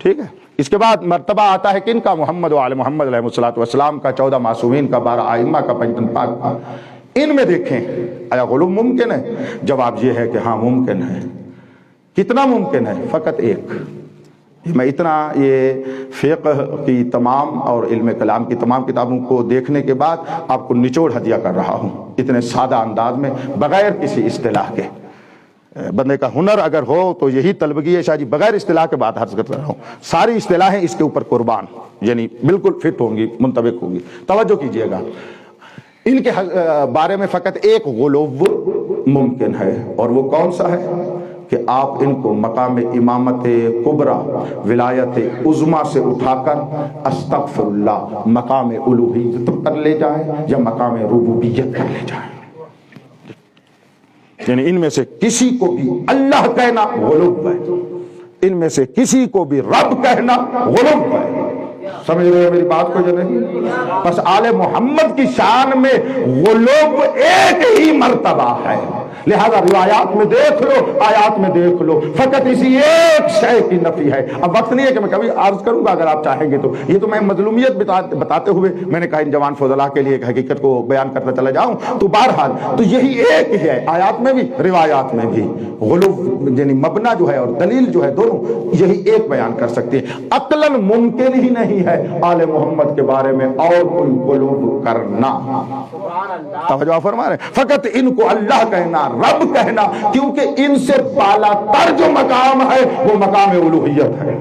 ٹھیک ہے، اس کے بعد مرتبہ آتا ہے کن کا؟ محمد و آل محمد علیہ الصلوۃ والسلام کا، 14 معصومین کا، 12 ائمہ کا، پنجتن پاک کا۔ ان میں دیکھیں آیا غلو ممکن ہے؟ جواب یہ ہے کہ ہاں ممکن ہے۔ کتنا ممکن ہے؟ فقط ایک۔ میں اتنا یہ فقہ کی تمام اور علم کلام کی تمام کتابوں کو دیکھنے کے بعد آپ کو نچوڑ ہدیہ کر رہا ہوں اتنے سادہ انداز میں، بغیر کسی اصطلاح کے۔ بندے کا ہنر اگر ہو تو یہی طلبگی ہے شاہ جی، بغیر اصطلاح کے بات عرض کر رہا ہوں۔ ساری اصطلاحیں اس کے اوپر قربان، یعنی بالکل فٹ ہوں گی، منطبق ہوگی۔ توجہ کیجئے گا، ان کے بارے میں فقط ایک غلو ممکن ہے، اور وہ کون سا ہے؟ کہ آپ ان کو مقام امامت کبریٰ، ولایت عظمیٰ سے اٹھا کر استغفر اللہ مقام الوہیت پر لے جائیں یا مقام ربوبیت پر لے جائیں۔ یعنی ان میں سے کسی کو بھی اللہ کہنا غلو ہے، ان میں سے کسی کو بھی رب کہنا غلو ہے۔ سمجھ رہے ہیں میری بات کو یا نہیں؟ بس آل محمد کی شان میں غلو ایک ہی مرتبہ ہے، لہذا روایات میں دیکھ لو، آیات میں دیکھ لو، فقط اسی ایک شے کی نفی ہے۔ اب وقت نہیں ہے کہ میں کبھی عرض کروں گا، اگر آپ چاہیں گے تو یہ تو میں مظلومیت بتاتے ہوئے میں نے کہا ان جوان فضلاء کے لیے ایک حقیقت کو بیان کرتا چلا جاؤں، تو بہرحال تو یہی ایک ہی ہے، آیات میں بھی روایات میں بھی غلو یعنی مبنا جو ہے اور دلیل جو ہے دونوں یہی ایک بیان کر سکتے ہیں۔ عقلاً ممکن ہی نہیں ہے آل محمد کے بارے میں اور کوئی غلو کرنا۔ توجہ فرما رہے ہیں؟ فقط ان کو اللہ کہنا، رب کہنا، کیونکہ ان سے بالا تر جو مقام ہے وہ مقام الوہیت ہے،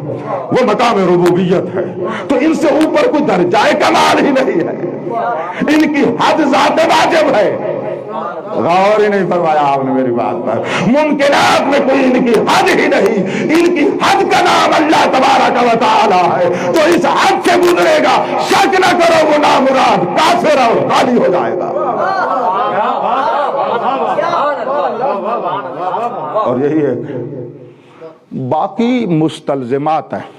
وہ مقام ربوبیت ہے، تو ان سے اوپر کوئی درجہ کمال ہی نہیں ہے، ان کی حد ذات واجب ہے۔ غور ہی نہیں فرمایا آپ نے میری بات پر۔ ممکنات میں کوئی ان کی حد ہی نہیں، ان کی حد کا نام اللہ تبارک و تعالی ہے، تو اس حد سے گزرے گا، شک نہ کرو وہ نامراد کافر اور خالی ہو جائے گا۔ اور یہی ہے، باقی مستلزمات ہیں،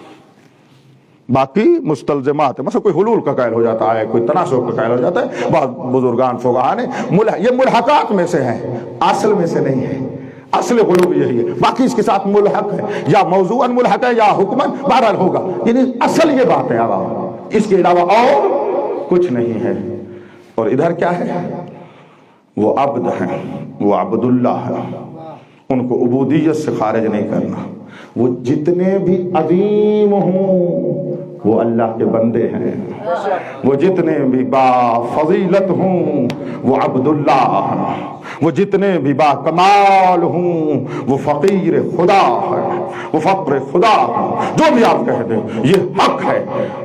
باقی مستلزمات ہیں، مثلا کوئی حلول کا قائل ہو جاتا ہے، کوئی تناسخ کا قائل ہو جاتا ہے، بہت بزرگان فقہا نے یہ ملحقات میں سے ہیں، اصل میں سے نہیں ہے۔ اصل غلو یہی ہے، باقی اس کے ساتھ ملحق ہے، یا موضوعاً ملحق ہے یا حکماً، بہرحال ہوگا، یعنی اصل یہ بات ہے، اس کے علاوہ اور کچھ نہیں ہے۔ اور ادھر کیا ہے؟ وہ عبد ہیں، وہ عبداللہ ہے، ان کو عبودیت سے خارج نہیں کرنا۔ وہ جتنے بھی عظیم ہوں وہ اللہ کے بندے ہیں، وہ جتنے بھی با فضیلت ہوں وہ عبداللہ ہیں، وہ جتنے بھی با کمال ہوں وہ فقیر خدا ہے، وہ فقر خدا ہے، جو بھی آپ کہہ دیں یہ حق ہے۔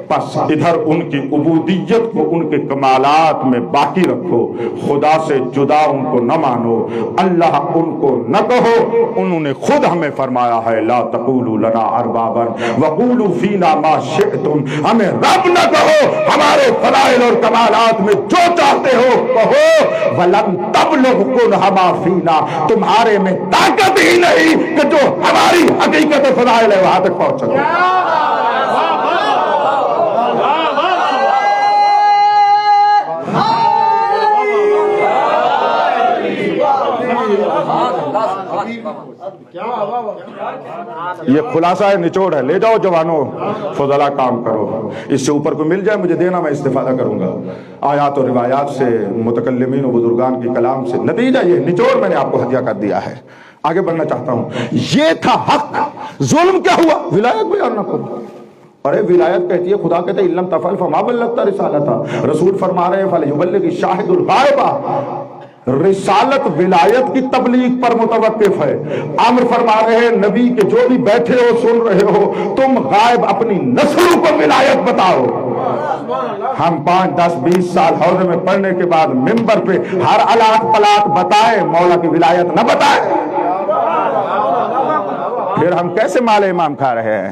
بس ادھر ان کی عبودیت کو ان کے کمالات میں باقی رکھو، خدا سے جدا ان کو نہ مانو، اللہ ان کو نہ کہو۔ انہوں نے خود ہمیں فرمایا ہے لا تقولوا لنا اربابا وقولوا فینا ما شئتم، ہمیں رب نہ کہو، ہمارے فضائل اور کمالات میں جو چاہتے ہو کہو، ولن تبلغ کنہما فینا، تمہارے میں طاقت ہی نہیں کہ جو ہماری حقیقت فضائل ہے وہاں تک پہنچ سکو۔ یہ خلاصہ ہے، نچوڑ ہے. لے جاؤ جوانوں، فضلا کام کرو. اس سے اوپر کو مل جائے مجھے دینا، میں استفادہ کروں گا. آیات و روایات سے، متکلمین و بزرگان کی کلام سے. نتیجہ یہ نچوڑ میں نے آپ کو ہدیہ کر دیا ہے. آگے بڑھنا چاہتا ہوں. یہ تھا حق. ظلم کیا ہوا؟ ولایت بیان نہ کرو. ارے ولایت کہتی ہے، خدا کہتا ہے اِن لم تفعل فما بلغت رسالتہ. رسول فرما رہے ہیں فلیبلغ الشاہد الغائب. رسالت ولایت کی تبلیغ پر متوقف ہے. امر فرما رہے ہیں نبی کے جو بھی بیٹھے ہو سن رہے ہو، تم غائب اپنی نسلوں کو ولایت بتاؤ. ہم 5 10 20 سال حوضے میں پڑھنے کے بعد منبر پہ ہر الات پلات بتائے، مولا کی ولایت نہ بتائے، پھر ہم کیسے مال امام کھا رہے ہیں؟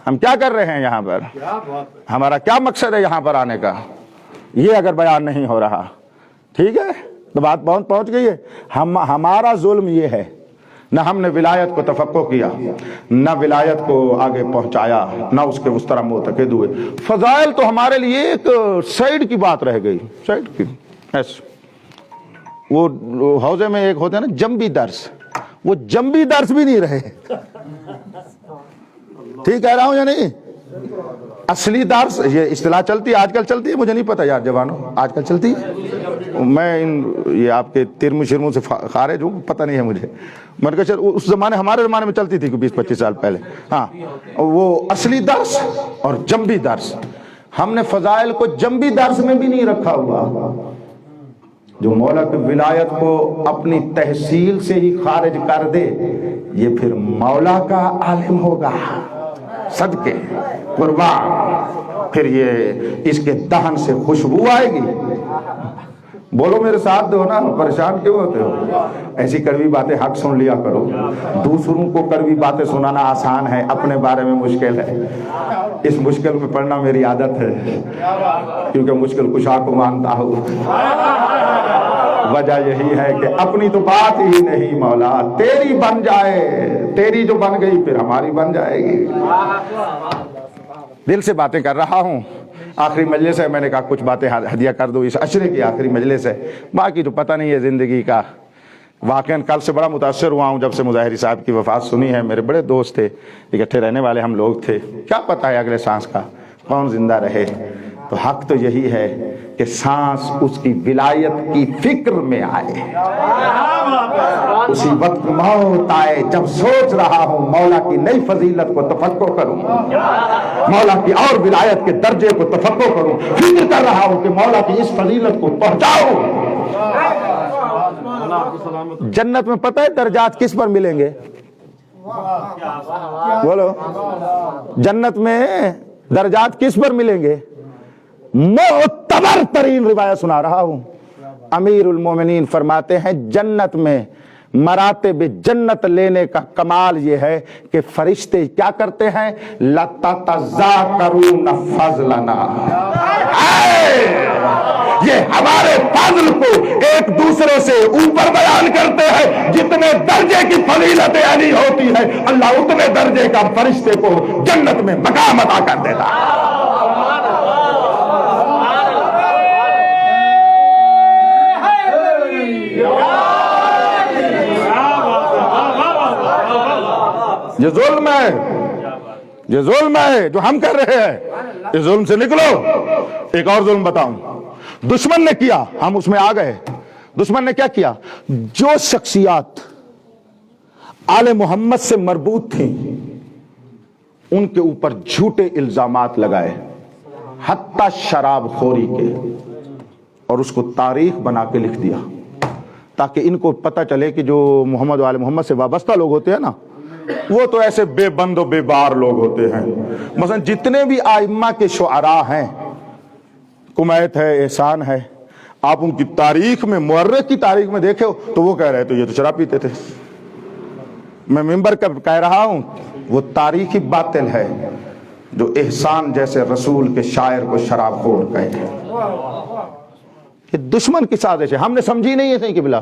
ہم کیا کر رہے ہیں یہاں پر؟ ہمارا کیا مقصد ہے یہاں پر آنے کا؟ یہ اگر بیان نہیں ہو رہا، ٹھیک ہے تو بات پہنچ گئی ہے. ہمارا ظلم یہ ہے، نہ ہم نے ولایت کو تفقع کیا، نہ ولایت کو آگے پہنچایا، نہ اس کے اس طرح معتقد ہوئے. فضائل تو ہمارے لیے ایک سائڈ کی بات رہ گئی، سائڈ کی. وہ حوضے میں ایک ہوتا ہے نا جنبی درس، وہ جنبی درس بھی نہیں رہے. ٹھیک کہہ رہا ہوں یا نہیں؟ اصلی درس، یہ اصطلاح چلتی ہے آج کل، چلتی ہے مجھے نہیں پتا یار جوانوں، آج کل چلتی ہے. میں یہ آپ کے ترمو شرموں سے خارج ہوں، پتہ نہیں ہے مجھے. میں نے کہا اس زمانے، ہمارے زمانے میں چلتی تھی 20-25 سال پہلے. ہاں وہ اصلی درس اور جنبی درس. ہم نے فضائل کو جنبی درس میں بھی نہیں رکھا ہوا. جو مولا کی ولایت کو اپنی تحصیل سے ہی خارج کر دے، یہ پھر مولا کا عالم ہوگا. صدقے قربان، پھر یہ اس کے دہن سے خوشبو آئے گی. بولو میرے ساتھ دو نا، پریشان کیوں ہوتے ہو؟ ایسی کڑوی باتیں حق سن لیا کرو. دوسروں کو کڑوی باتیں سنانا آسان ہے، اپنے بارے میں مشکل ہے. اس مشکل میں پڑھنا میری عادت ہے، کیونکہ مشکل کشا کو مانتا ہوں. وجہ یہی ہے کہ اپنی تو بات ہی نہیں مولا، تیری بن جائے. تیری جو بن گئی پھر ہماری بن جائے گی. دل سے باتیں کر رہا ہوں. آخری مجلس ہے، میں نے کہا کچھ باتیں ہدیہ کر دو. اس عشرے کی آخری مجلس ہے، باقی تو پتہ نہیں ہے زندگی کا. واقعاً کل سے بڑا متاثر ہوا ہوں جب سے مظاہری صاحب کی وفات سنی ہے. میرے بڑے دوست تھے، اکٹھے رہنے والے ہم لوگ تھے. کیا پتہ ہے اگلے سانس کا کون زندہ رہے. تو حق تو یہی ہے کہ سانس اس کی ولایت کی فکر میں آئے. اسی وقت موت آئے جب سوچ رہا ہوں مولا کی نئی فضیلت کو تفقع کروں، مولا کی اور ولایت کے درجے کو تفقع کروں. فکر کر رہا ہوں کہ مولا کی اس فضیلت کو پہنچاؤں. جنت میں پتہ ہے درجات کس پر ملیں گے؟ بولو، جنت میں درجات کس پر ملیں گے؟ معتبر ترین روایت سنا رہا ہوں. امیر المومنین فرماتے ہیں جنت میں مراتب جنت لینے کا کمال یہ ہے کہ فرشتے کیا کرتے ہیں؟ لَتَتَذَاكَرُونَ فَضْلَنَا. یہ ہمارے فضل کو ایک دوسرے سے اوپر بیان کرتے ہیں. جتنے درجے کی فضیلت علی ہوتی ہے، اللہ اتنے درجے کا فرشتے کو جنت میں مقام عطا کر دیتا ہے. یہ ظلم ہے، یہ ظلم ہے جو ہم کر رہے ہیں. اس ظلم سے نکلو. ایک اور ظلم بتاؤں، دشمن نے کیا، ہم اس میں آ گئے. دشمن نے کیا کیا؟ جو شخصیات آل محمد سے مربوط تھیں ان کے اوپر جھوٹے الزامات لگائے، حتی شراب خوری کے، اور اس کو تاریخ بنا کے لکھ دیا تاکہ ان کو پتہ چلے کہ جو محمد و آل محمد سے وابستہ لوگ ہوتے ہیں نا، وہ تو ایسے بے بند و بے بار لوگ ہوتے ہیں. مثلا جتنے بھی ائمہ کے شعراء ہیں، کمیت ہے، احسان ہے، آپ ان کی تاریخ میں، مورخ کی تاریخ میں دیکھے ہو تو وہ کہہ رہے تو یہ تو شراب پیتے تھے. میں ممبر کا کہہ رہا ہوں وہ تاریخی باطل ہے جو احسان جیسے رسول کے شاعر کو شراب خور کہے. یہ دشمن کی سازش ہے، ہم نے سمجھی نہیں ہے کہ بلا،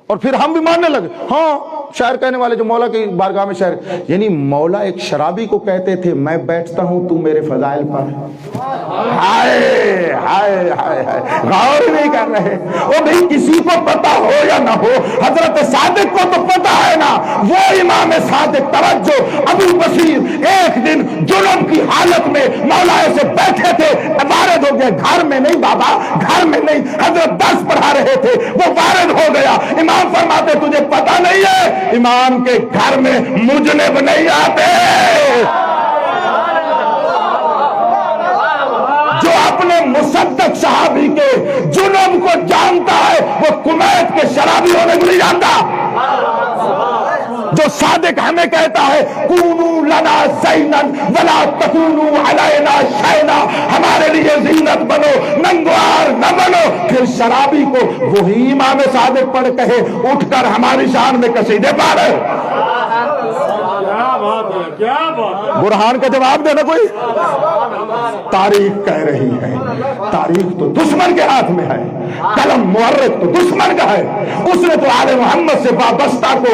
اور پھر ہم بھی ماننے لگے. ہاں شاعر کہنے والے جو مولا کی بارگاہ میں شاعر، یعنی مولا ایک شرابی کو کہتے تھے میں بیٹھتا ہوں تو میرے فضائل پر، ہائے ہائے ہائے ہائے، غور نہیں کر رہے۔ وہ بھئی کسی کو پتا ہو یا نہ ہو، حضرت صادق کو تو پتا ہے نا، وہ امام صادق، توجہ، ابو بصیر ایک دن جنب کی حالت میں مولا سے بیٹھے تھے، وارد ہو گیا، گھر میں نہیں بابا، گھر میں نہیں، حضرت درس پڑھا رہے تھے، وہ وارد ہو گیا، امام فرماتے تجھے پتا نہیں ہے امام کے گھر میں مجنب نہیں آتے، جو اپنے مصدق صحابی کے جنب کو جانتا ہے وہ کمیت کے شرابی ہونے کو نہیں جانتا۔ جو صادق ہمیں کہتا ہے کونو لنا زینن ولا تکونو علینا شینا، ہمارے لیے زینت بنو ننگوار نہ بنو، پھر شرابی کو وہی امام صادق پڑھ کہے اٹھ کر ہماری شان میں قصیدے پڑھ، کیا بات، برہان کا جواب دینا کوئی؟ تاریخ کہہ رہی ہے، تاریخ تو دشمن کے ہاتھ میں ہے، قلم مورخ تو دشمن کا ہے، اس نے تو آل محمد سے وابستہ کو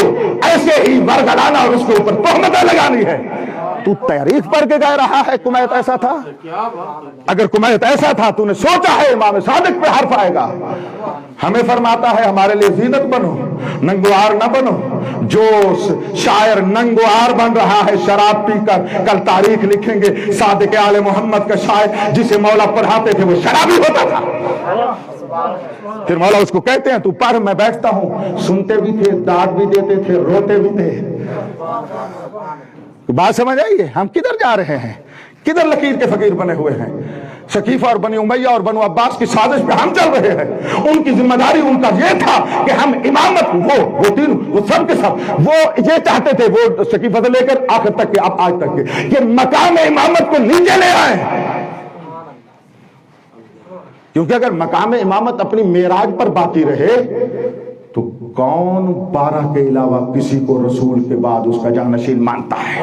ایسے ہی ورگلانا اور اس کے اوپر تہمتیں لگانی ہے۔ تو تاریخ پڑھ کے کہہ رہا ہے کمیت ایسا تھا؟ اگر کمیت ایسا تھا تو نے سوچا ہے امام صادق پہ حرف آئے گا؟ ہمیں فرماتا ہے ہمارے لیے زینت بنو، ننگوار نہ بنو۔ جو شاعر ننگوار بن رہا ہے شراب پی کر، کل تاریخ لکھیں گے صادق آل محمد کا شاعر جسے مولا پڑھاتے تھے وہ شرابی ہوتا تھا۔ پھر مولا اس کو کہتے ہیں تو پڑھ، میں بیٹھتا ہوں، سنتے بھی تھے، داد بھی دیتے تھے، روتے بھی تھے۔ بات سمجھ آئیے ہم کدھر جا رہے ہیں، کدھر لکیر کے فقیر بنے ہوئے ہیں؟ سقیفہ اور بنی امیہ اور بنو عباس کی سازش پہ ہم چل رہے ہیں۔ ان کی ذمہ داری ان کا یہ تھا کہ ہم امامت، وہ سب کے سب وہ یہ چاہتے تھے، وہ سقیفہ سے لے کر آخر تک کے اب آج تک کے، کہ مقام امامت کو نیچے لے آئیں، کیونکہ اگر مقام امامت اپنی معراج پر باقی رہے تو کون 12 کے علاوہ کسی کو رسول کے بعد اس کا جانشین مانتا ہے؟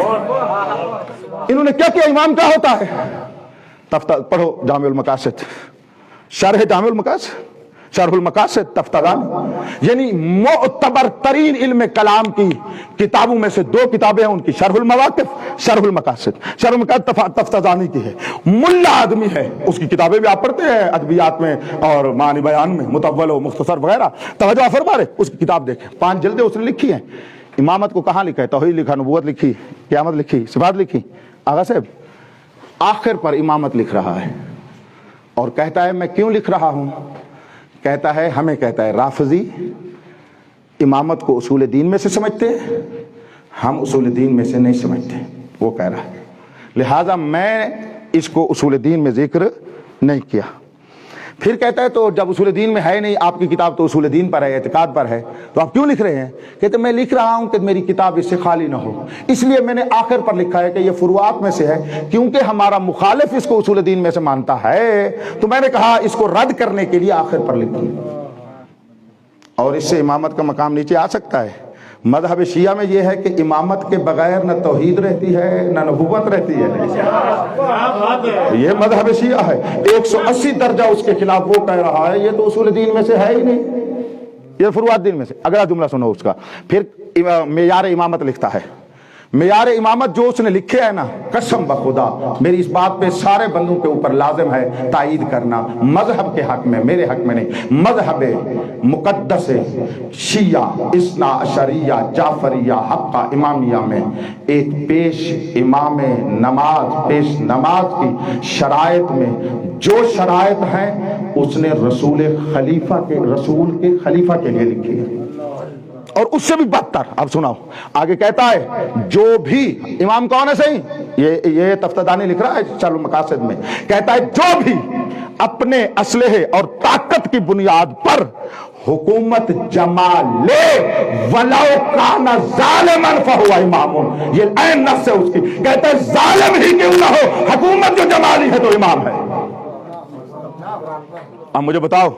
انہوں نے کیا کیا؟ امام کیا ہوتا ہے؟ پڑھو جامع المقاصد، شرح جامع المقاصد، شرح المقاصد تفتزانی، یعنی معتبر ترین علم کلام کی کتابوں میں سے 2 کتابیں ہیں ان کی، شرح المواقف، شرح المقاصد۔ شرح المقاصد تفتزانی کی ہے، ملا آدمی ہے، اس کی کتابیں بھی آپ پڑھتے ہیں ادبیات میں اور معنی بیان میں، مطول و مختصر وغیرہ، توجہ فرما رہے، اس کی کتاب دیکھیں، 5 جلدیں اس نے لکھی ہیں۔ امامت کو کہاں لکھا ہے؟ توحید لکھا، نبوت لکھی، قیامت لکھی، صفات لکھی۔ آغا صاحب آخر پر امامت لکھ رہا ہے اور کہتا ہے میں کیوں لکھ رہا ہوں؟ کہتا ہے ہمیں کہتا ہے رافضی امامت کو اصول دین میں سے سمجھتے ہیں، ہم اصول دین میں سے نہیں سمجھتے، وہ کہہ رہا ہے، لہذا میں اس کو اصول دین میں ذکر نہیں کیا۔ پھر کہتا ہے تو جب اصول دین میں ہے نہیں، آپ کی کتاب تو اصول دین پر ہے، اعتقاد پر ہے، تو آپ کیوں لکھ رہے ہیں؟ کہتے میں لکھ رہا ہوں کہ میری کتاب اس سے خالی نہ ہو، اس لیے میں نے آخر پر لکھا ہے کہ یہ فروعات میں سے ہے، کیونکہ ہمارا مخالف اس کو اصول دین میں سے مانتا ہے، تو میں نے کہا اس کو رد کرنے کے لیے آخر پر لکھوں، اور اس سے امامت کا مقام نیچے آ سکتا ہے۔ مذہب شیعہ میں یہ ہے کہ امامت کے بغیر نہ توحید رہتی ہے نہ نبوت رہتی ہے، یہ مذہب شیعہ ہے۔ 180 درجہ اس کے خلاف وہ کہہ رہا ہے یہ تو اصول دین میں سے ہے ہی نہیں، یہ فروعات دین میں سے۔ اگلا جملہ سنو اس کا، پھر معیار امامت لکھتا ہے۔ معیار امامت جو اس نے لکھے ہے نا، قسم بخدا میری اس بات پہ سارے بندوں کے اوپر لازم ہے تائید کرنا، مذہب کے حق میں، میرے حق میں نہیں، مذہب مقدس شیعہ اثنا عشریہ جعفریہ حقہ امامیہ میں ایک پیش امام نماز، پیش نماز کی شرائط میں جو شرائط ہیں اس نے رسول کے خلیفہ کے لیے لکھی ہے، اور اس سے بھی بدتر۔ اب سناؤ آگے کہتا ہے جو بھی امام کون ہے صحیح، یہ تفتزانی لکھ رہا ہے شرح المقاصد میں، کہتا ہے جو بھی اپنے اسلحے اور طاقت کی بنیاد پر حکومت جما لے ولو کان ظالما فہو امام، یہ عین نص ہے اس کی، کہتا ہے ظالم ہی کیوں نہ ہو، حکومت جو جما لی ہے تو امام ہے۔ اب مجھے بتاؤ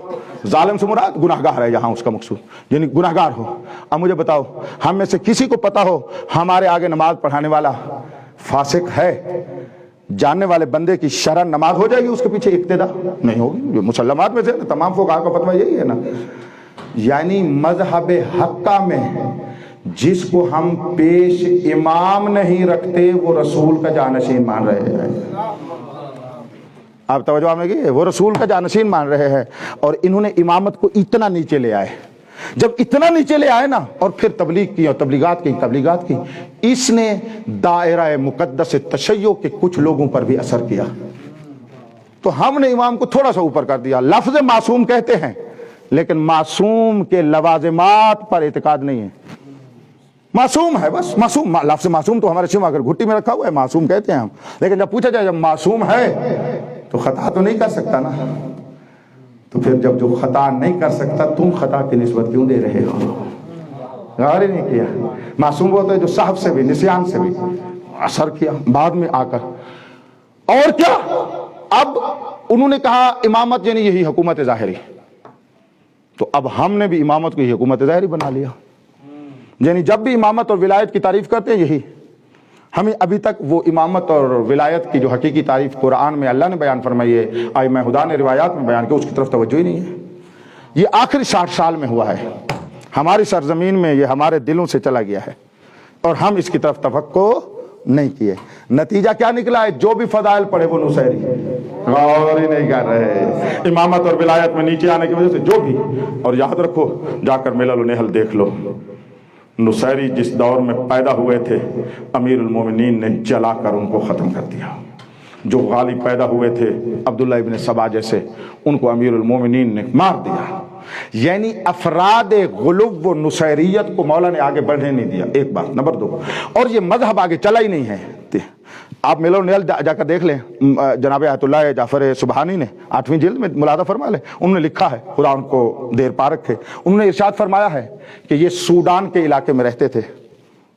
ظالم سے مراد گناہگار ہے یہاں اس کا مقصود، یعنی گناہگار ہو۔ اب مجھے بتاؤ ہم میں سے کسی کو پتا ہو ہمارے آگے نماز پڑھانے والا فاسق ہے، جاننے والے بندے کی شرع نماز ہو جائے گی اس کے پیچھے اقتدا نہیں ہوگی؟ یہ مسلمات میں سے تمام فقہاء کا فتویٰ یہی ہے نا۔ یعنی مذہب حقہ میں جس کو ہم پیش امام نہیں رکھتے وہ رسول کا جانشین مان رہے ہیں. آپ توجہ میں کی، وہ رسول کا جانشین مان رہے ہیں. اور انہوں نے امامت کو اتنا نیچے لے آئے. جب اتنا نیچے لے آئے نا، اور پھر تبلیغ کی اور تبلیغات کی، اس نے دائرہ مقدس تشیع کے کچھ لوگوں پر بھی اثر کیا. تو ہم نے امام کو تھوڑا سا اوپر کر دیا. لفظ معصوم کہتے ہیں لیکن معصوم کے لوازمات پر اعتقاد نہیں ہے. معصوم ہے بس، معصوم، لفظ معصوم تو ہمارے سوا اگر گھٹی میں رکھا ہوا ہے معصوم کہتے ہیں ہم. لیکن جب پوچھا جائے جب معصوم ہے تو خطا تو نہیں کر سکتا نا. تو پھر جب جو خطا نہیں کر سکتا تم خطا کی نسبت کیوں دے رہے ہو؟ غور ہی نہیں کیا. معصوم ہوتا ہے جو صحف سے بھی، نسیان سے بھی اثر کیا بعد میں آ کر. اور کیا، اب انہوں نے کہا امامت یعنی یہی حکومت ظاہری. تو اب ہم نے بھی امامت کو یہی حکومت ظاہری بنا لیا. یعنی جب بھی امامت اور ولایت کی تعریف کرتے ہیں یہی، ہمیں ابھی تک وہ امامت اور ولایت کی جو حقیقی تعریف قرآن میں اللہ نے بیان فرمائی ہے، ائمہ خدا نے روایات میں بیان کیا، اس کی طرف توجہ ہی نہیں ہے. یہ آخری 60 سال میں ہوا ہے. ہماری سرزمین میں یہ ہمارے دلوں سے چلا گیا ہے اور ہم اس کی طرف توقع نہیں کیے. نتیجہ کیا نکلا ہے؟ جو بھی فضائل پڑھے وہ نصیری غور ہی نہیں کر رہے. امامت اور ولایت میں نیچے آنے کی وجہ سے جو بھی، اور یاد رکھو جا کر ملل و نحل دیکھ لو، نصیری جس دور میں پیدا ہوئے تھے امیر المومنین نے جلا کر ان کو ختم کر دیا. جو غالی پیدا ہوئے تھے عبداللہ ابن سبا جیسے، ان کو امیر المومنین نے مار دیا. یعنی افراد غلو و نصیریت کو مولا نے آگے بڑھنے نہیں دیا. ایک بات. نمبر 2، اور یہ مذہب آگے چلا ہی نہیں ہے. آپ ملل و نحل جا کر دیکھ لیں، جناب آیت اللہ جعفر سبحانی نے 8ویں جلد میں ملاحظہ فرما لیں، انہوں نے لکھا ہے، خدا ان کو دیر پا رکھے، انہوں نے ارشاد فرمایا ہے کہ یہ سوڈان کے علاقے میں رہتے تھے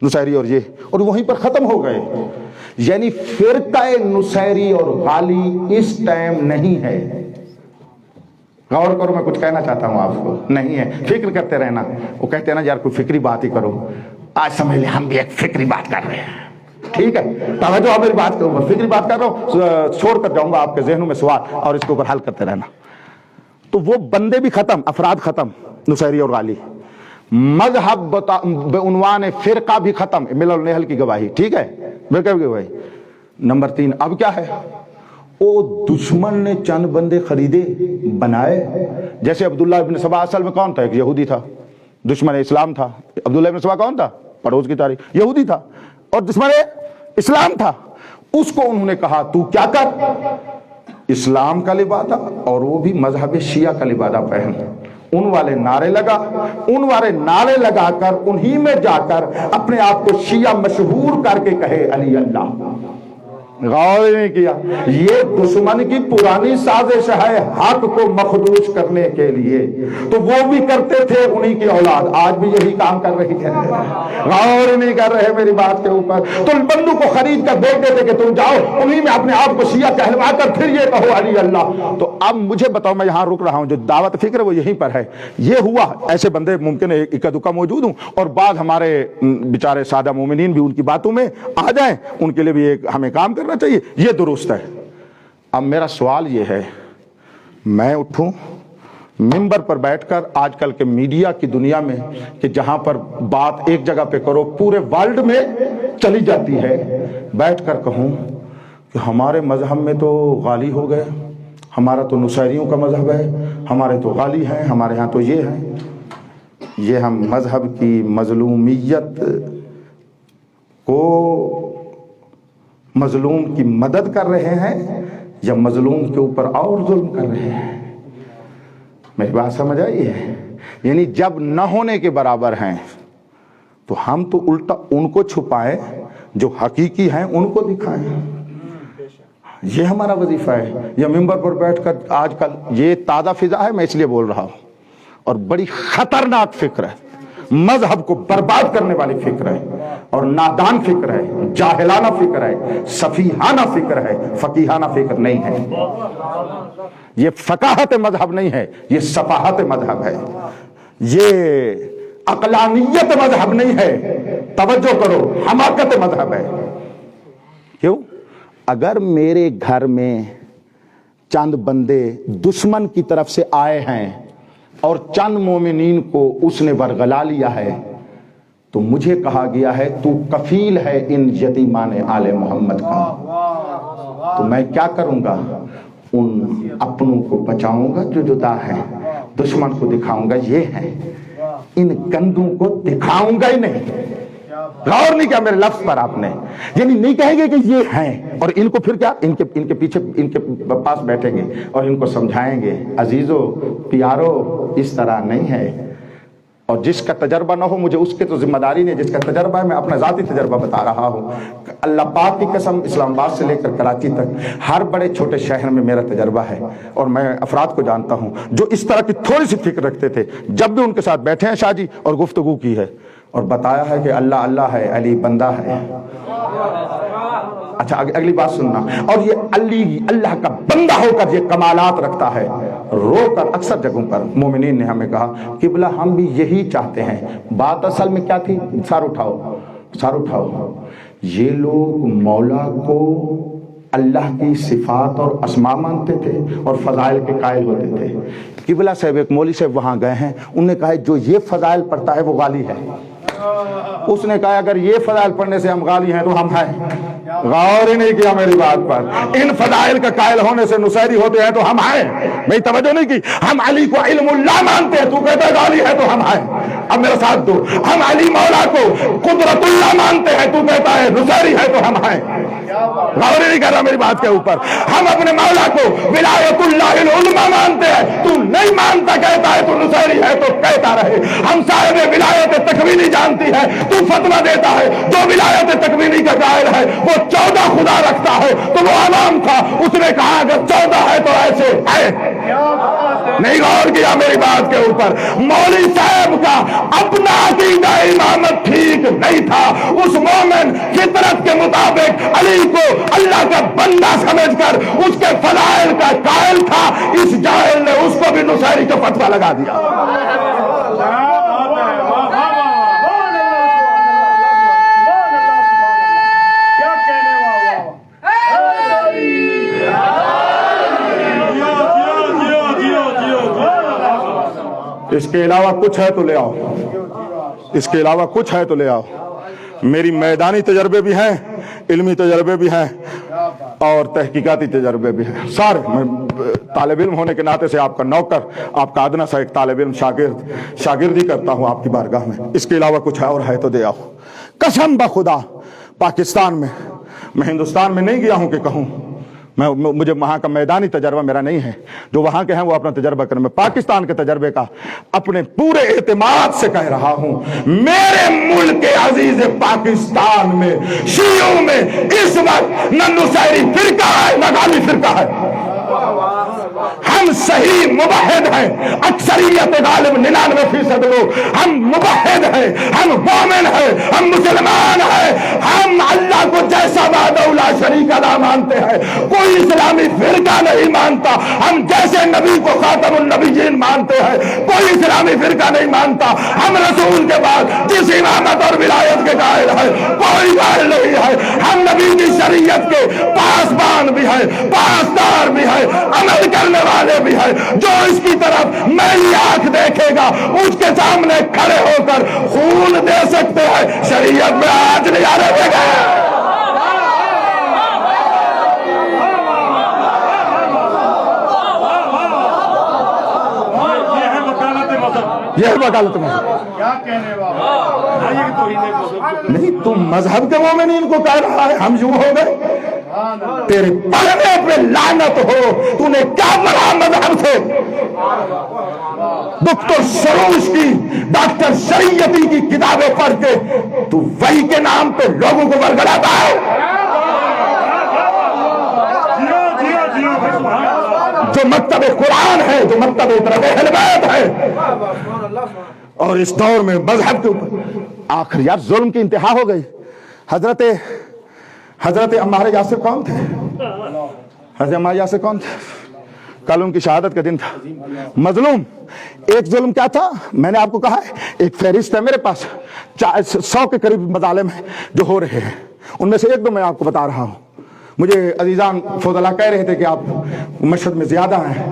نصیری اور وہیں پر ختم ہو گئے. یعنی فرقہ نصیری اور غالی اس ٹائم نہیں ہے. غور کرو، میں کچھ کہنا چاہتا ہوں آپ کو، نہیں ہے. فکر کرتے رہنا. وہ کہتے ہیں نا یار کوئی فکری بات ہی کرو. آج سمجھ لیں ہم بھی ایک فکری بات کر رہے ہیں. ٹھیک ہے، توجہ آپ میری بات کے اوپر. فکری بات کر رہا ہوں، چھوڑ کر جاؤں گا آپ کے ذہنوں میں سوال، اور اس کے اوپر حل کرتے رہنا. تو وہ بندے بھی ختم، افراد ختم، نصیری اور غالی. مذہب بعنوان فرقہ بھی ختم. ملل نحل کی گواہی. ٹھیک ہے، فرقہ کی گواہی. نمبر 3 اب کیا ہے؟ وہ دشمن نے چند بندے خریدے بنائے. جیسے عبداللہ ابن سبا اصل میں کون تھا؟ ایک یہودی تھا، دشمن اسلام تھا. عبداللہ ابن سبا کون تھا؟ پڑوس کی تاریخ، یہودی تھا اور دشمن اسلام تھا. اس کو انہوں نے کہا تو کیا کر، اسلام کا لبادہ اور وہ بھی مذہب شیعہ کا لبادہ پہن. ان والے نعرے لگا کر انہی میں جا کر اپنے آپ کو شیعہ مشہور کر کے کہے علی اللہ. غور نہیں کیا. یہ دشمن کی پرانی سازش ہے حق کو مخدوش کرنے کے لیے. تو وہ بھی کرتے تھے، انہی کی اولاد آج بھی یہی کام کر رہی ہے. غور نہیں کر رہے میری بات کے اوپر. تو بندوں کو خرید کر بیچ دیتے کہ تم جاؤ انہی میں اپنے آپ کو شیعہ کہلوا کر پھر یہ کہو علی اللہ. تو اب مجھے بتاؤ، میں یہاں رک رہا ہوں، جو دعوت فکر ہے وہ یہیں پر ہے. یہ ہوا، ایسے بندے ممکن ہے اکا دکا موجود ہوں، اور بعض ہمارے بیچارے سادہ مومنین بھی ان کی باتوں میں آ جائیں. ان کے لیے بھی ایک ہمیں کام کرنا چاہیے، یہ درست ہے. اب میرا سوال یہ ہے، میں اٹھوں منبر پر بیٹھ کر آج کل کے میڈیا کی دنیا میں کہ جہاں پر بات ایک جگہ پہ کرو پورے ورلڈ میں چلی جاتی ہے، بیٹھ کر کہوں کہ ہمارے مذہب میں تو غالی ہو گئے، ہمارا تو نصیریوں کا مذہب ہے، ہمارے تو غالی ہیں، ہمارے ہاں تو یہ ہیں. یہ ہم مذہب کی مظلومیت کو، مظلوم کی مدد کر رہے ہیں یا مظلوم کے اوپر اور ظلم کر رہے ہیں؟ میری بات سمجھ آئی ہے؟ یعنی جب نہ ہونے کے برابر ہیں تو ہم تو الٹا ان کو چھپائیں، جو حقیقی ہیں ان کو دکھائیں. یہ ہمارا وظیفہ ہے. یا منبر پر بیٹھ کر آج کل یہ تازہ فضا ہے، میں اس لیے بول رہا ہوں، اور بڑی خطرناک فکر ہے، مذہب کو برباد کرنے والی فکر ہے، اور نادان فکر ہے، جاہلانہ فکر ہے، سفیہانہ فکر ہے، فقیہانہ فکر نہیں ہے. یہ فقاہت مذہب نہیں ہے، یہ صفاحت مذہب ہے. یہ عقلانیت مذہب نہیں ہے، توجہ کرو، حماقت مذہب ہے. کیوں؟ اگر میرے گھر میں چند بندے دشمن کی طرف سے آئے ہیں اور چند مومنین کو اس نے برگلا لیا ہے، تو مجھے کہا گیا ہے تو کفیل ہے ان یتیمان آل محمد کا، تو میں کیا کروں گا؟ ان اپنوں کو بچاؤں گا جو جدا ہیں، دشمن کو دکھاؤں گا یہ ہیں، ان گندوں کو دکھاؤں گا ہی نہیں۔ غور نہیں کیا میرے لفظ پر آپ نے، یعنی نہیں کہیں گے کہ یہ ہیں اور ان کو پھر کیا ان کے پیچھے ان کے پاس بیٹھیں گے اور ان کو سمجھائیں گے۔ عزیزو پیارو اس طرح نہیں ہے، اور جس کا تجربہ نہ ہو مجھے اس کے تو ذمہ داری نہیں، جس کا تجربہ ہے میں اپنا ذاتی تجربہ بتا رہا ہوں۔ اللہ پاک کی قسم اسلام آباد سے لے کر کراچی تک ہر بڑے چھوٹے شہر میں میرا تجربہ ہے، اور میں افراد کو جانتا ہوں جو اس طرح کی تھوڑی سی فکر رکھتے تھے، جب بھی ان کے ساتھ بیٹھے ہیں شاہ جی اور گفتگو کی ہے اور بتایا ہے کہ اللہ اللہ ہے، علی بندہ ہے۔ اچھا اگلی بات سننا، اور یہ علی اللہ کا بندہ ہو کر یہ کمالات رکھتا ہے، رو کر اکثر جگہوں پر مومنین نے ہمیں کہا قبلہ ہم بھی یہی چاہتے ہیں۔ بات اصل میں کیا تھی؟ سر اٹھاؤ، یہ لوگ مولا کو اللہ کی صفات اور اسماء مانتے تھے اور فضائل کے قائل ہوتے تھے۔ قبلہ صاحب ایک مولوی صاحب وہاں گئے ہیں، انہوں نے کہا جو یہ فضائل پڑھتا ہے وہ غالی ہے۔ اس نے کہا اگر یہ فضائل پڑھنے سے ہم غالی ہیں تو ہم ہیں۔ غور ہی نہیں کیا میری بات پر، ان فضائل کا قائل ہونے سے نصیری ہوتے ہیں تو ہم ہیں۔ میں توجہ نہیں کی، ہم علی کو علم اللہ مانتے ہیں، تو کہتا ہے غالی ہے تو ہم ہیں۔ اب میرا ساتھ دو، ہم علی مولا کو قدرت اللہ مانتے ہیں، تو کہتا ہے نصیری ہے تو ہم ہیں۔ غور ہی نہیں کر رہا میری بات کے اوپر۔ ہم اپنے مولا کو ولایت اللہ العظمی مانتے ہیں، تو نہیں مانتا کہتا ہے تو نصیری ہے تو کہتا رہے۔ ہم صاحب ولایت تکوینی جانتی ہے، تو فتویٰ دیتا ہے جو ولایت تکوینی کا قائل ہے وہ 14 خدا رکھتا ہے، تو وہ عوام تھا، اس نے کہا اگر 14 ہے تو ایسے ہے۔ نہیں غور کیا میری بات کے اوپر۔ مولوی صاحب کا اپنا عقیدہ امامت ٹھیک نہیں تھا، اس مومن فطرت کے مطابق علی کو اللہ کا بندہ سمجھ کر اس کے فضائل کا قائل تھا، اس جاہل نے اس کو بھی نصیری کا فتویٰ لگا دیا۔ اس کے علاوہ کچھ ہے تو لے آؤ، اس کے علاوہ کچھ ہے تو لے آؤ۔ میری میدانی تجربے بھی ہیں، علمی تجربے بھی ہیں اور تحقیقاتی تجربے بھی ہیں سارے۔ میں طالب علم ہونے کے ناطے سے آپ کا نوکر، آپ کا ادنا سا ایک طالب علم شاگردی کرتا ہوں آپ کی بارگاہ میں۔ اس کے علاوہ کچھ اور ہے تو دے آؤ۔ قسم بخدا پاکستان میں ہندوستان میں نہیں گیا ہوں کہ کہوں، مجھے وہاں کا میدانی تجربہ میرا نہیں ہے، جو وہاں کے ہیں وہ اپنا تجربہ کریں۔ میں پاکستان کے تجربے کا اپنے پورے اعتماد سے کہہ رہا ہوں، میرے ملک عزیز پاکستان میں شیعوں میں اس وقت نہ نصیری فرقہ ہے نہ غالی فرقہ ہے۔ ہم صحیح موحد ہیں، اکثریت غالب 99% لوگ ہم موحد ہیں، ہم مومن ہیں، ہم مسلمان ہیں، ہم اللہ کو جیسا وحدہ لا شریک لا مانتے ہیں، کوئی اسلامی فرقہ نہیں مانتا۔ ہم جیسے نبی کو خاتم النبیین مانتے ہیں، کوئی اسلامی فرقہ نہیں مانتا۔ ہم رسول کے بعد جس امامت اور ولایت کے قائل ہیں کوئی قائل نہیں ہے۔ ہم نبی کی شریعت کے پاسبان بھی ہیں، پاسدار بھی ہیں، عمل کرنے والے بھی ہیں۔ جو اس کی طرف میلی آنکھ دیکھے گا اس کے سامنے کھڑے ہو کر خون دے سکتے ہیں، شریعت میں آج نہیں آنے دے گا۔ یہ ہے وکالت مذہب۔ نہیں تم مذہب کے مومنین کو کہہ رہا ہے ہم یوں ہو گئے، تیرے پڑھنے پہ لعنت ہو، تو نے کیا پڑھا مذہب سے؟ دکتر سروش کی، ڈاکٹر شریعتی کی کتابیں پڑھ کے تو وحی کے نام پہ لوگوں کو ورگلاتا ہے۔ جو مکتب قرآن ہے، جو مکتب اہل بیت ہے، اور اس دور میں مذہب کے اوپر آخر یار ظلم کی انتہا ہو گئی۔ حضرت عمار یاسر کون تھے؟ حضرت عمار یاسر کون تھے؟ کل ان کی شہادت کا دن تھا۔ مظلوم ایک ظلم کیا تھا میں نے آپ کو کہا ہے، ایک فہرست ہے میرے پاس 100 کے قریب مظالم ہیں جو ہو رہے ہیں، ان میں سے ایک دو میں آپ کو بتا رہا ہوں۔ مجھے عزیزان فوضلہ کہہ رہے تھے کہ آپ مشہد میں زیادہ ہیں،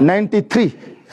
93